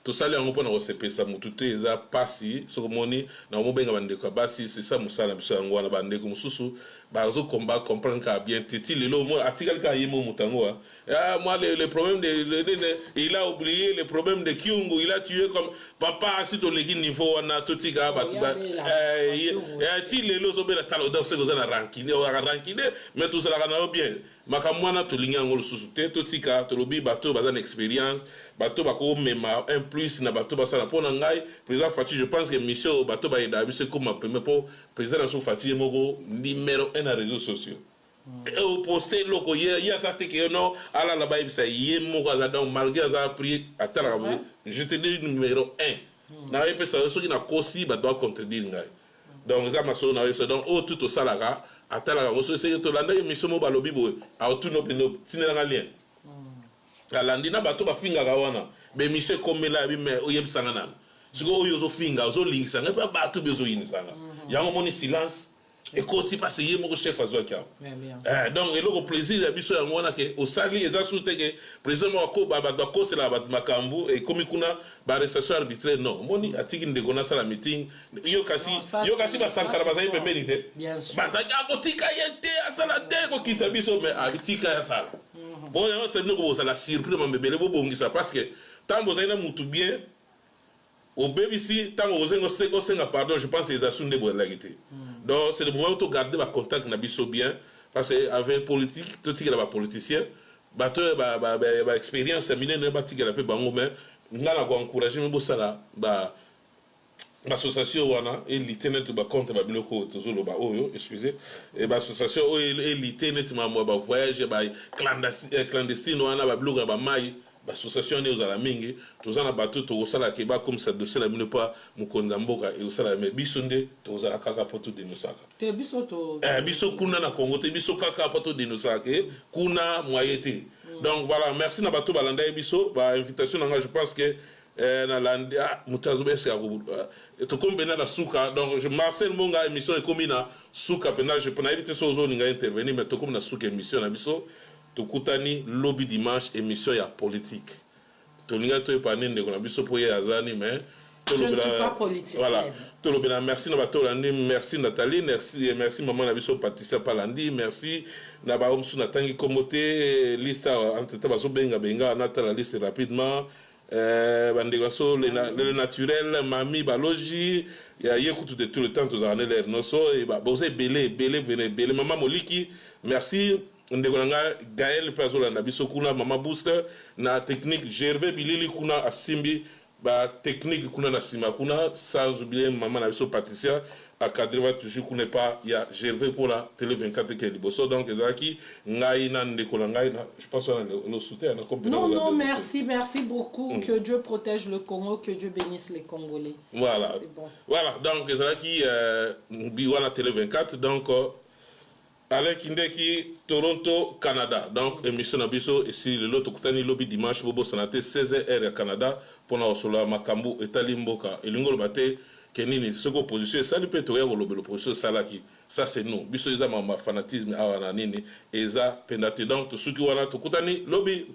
to sali yango pona ko sepesa mutu te eza pasi soko moni na mobenga bandeko basi c'est ça musala biso yango wana bandeko mususu bazo combat comprendre ka bien titi lelo mo article ka yemo mutango moi le problème il a oublié le problème de Kyungu il a tué comme papa si to legi niveau wana totika ba ti lelo so bela talo donc c'est que na rankine mais tout ça na bien makamwana to linga ngolo susu te totika to lobi bato bazana expérience bato bako mema un plus na bato basala pona ngai président Fati je pense que mission bato ba ida biso comme premier pour président so Fati moko numéro 1 na réseaux sociaux et au poster loko ya ça te que non ala la ba ibisa yé moko za donc malgré ça prier atala je te dis numéro 1 na yepe ça so qui na kosi ba doit contredire ngai donc ça maso na yepe donc au tout au salaga atala ko so c'est to landa mission mo ba lobi bo a tout no tinela lien alandi na bato bafinga kawana be mise komela bi me oyebisanga nana siko oyo zo finga zo lingisa ngapa bato bezo yinisanga yango moni silence et koti parce yé mo chef azo kia donc eloko plaisir ya biso yango wana ke osali eza soute ke président mo ko ba ko c'est la makambu et komi kuna ba arrestation arbitraire non moni atiki ndeko na sala meeting yo kasi ba sankara ba zai pembeni te ba sa ka botika yete asala te ko kitsa biso me abitika ya sala bon on sait que ça la surprise mambebele bo bongisa parce que tant vous avez mutu bien au BBC tant vous avez pardon je pense les assumes de bonne donc c'est le moment où garder va contact na biso bien parce que avec politique tout qui là politicien bato ba expérience mine ne bati la pe bango mais ngala ko encourager me bo sala ba l'association wana et l'itenet ba compte ba biloko tozolo ba oyo excusez et ba association et l'itenet ma ba voyage ba clandestine wana ba biloko ba mai ba association ne ozala mingi tozana bato to osala ke ba comme ça dossier la mine pas mukonda mboka et osala me bisonde to ozala kaka poto denosaka te biso to biso kuna na Congo te biso kaka poto denosaka kuna moyete donc voilà merci na bato balanda biso ba invitation nga je pense que na landia mutazobeska to kombena na suka donc je Marcel Monga émission est comme na suka pena je peux éviter so zone nga intervenir mais to comme na suka émission na biso to kutani lobby dimanche émission ya politique to linga to epane ndeko na biso po ya azani mais je ne suis pas politicien voilà to lobena merci na bato landi merci Nathalie merci maman na biso Patricia Palandi merci na ba omsu na tangi komote liste entre tabaso benga Nathalie liste rapidement bandeko le naturel mami balogi ya yekutu de tout le temps tous années l'air noso et ba bozé belé maman Moliki merci ndeko nga Gaël Pazola na biso kuna mama booster na technique Gervais Bilili kuna asimbi ba technique kuna na sima kuna sans oublier maman na biso Patricia à cadre toujours qu'on n'est pas il y a Gervais pour la télé 24 qui est liboso donc ezaki ngai na ndeko ngai na je pense on le soutien na compétence non merci beaucoup que Dieu protège le Congo que Dieu bénisse les Congolais voilà bon. Voilà donc ezaki biwana télé 24 donc Alain Kindeki Toronto Canada donc émission na biso ici le lot kutani lobby dimanche bobo sanate 16h ya Canada pour na osola makambu etali mboka elingolo bate kenini soko position ça lui peut to ya lobby l'opposition salaki ça c'est nous biso eza ma fanatisme awana nini eza pendate donc to suki wana to kutani lobby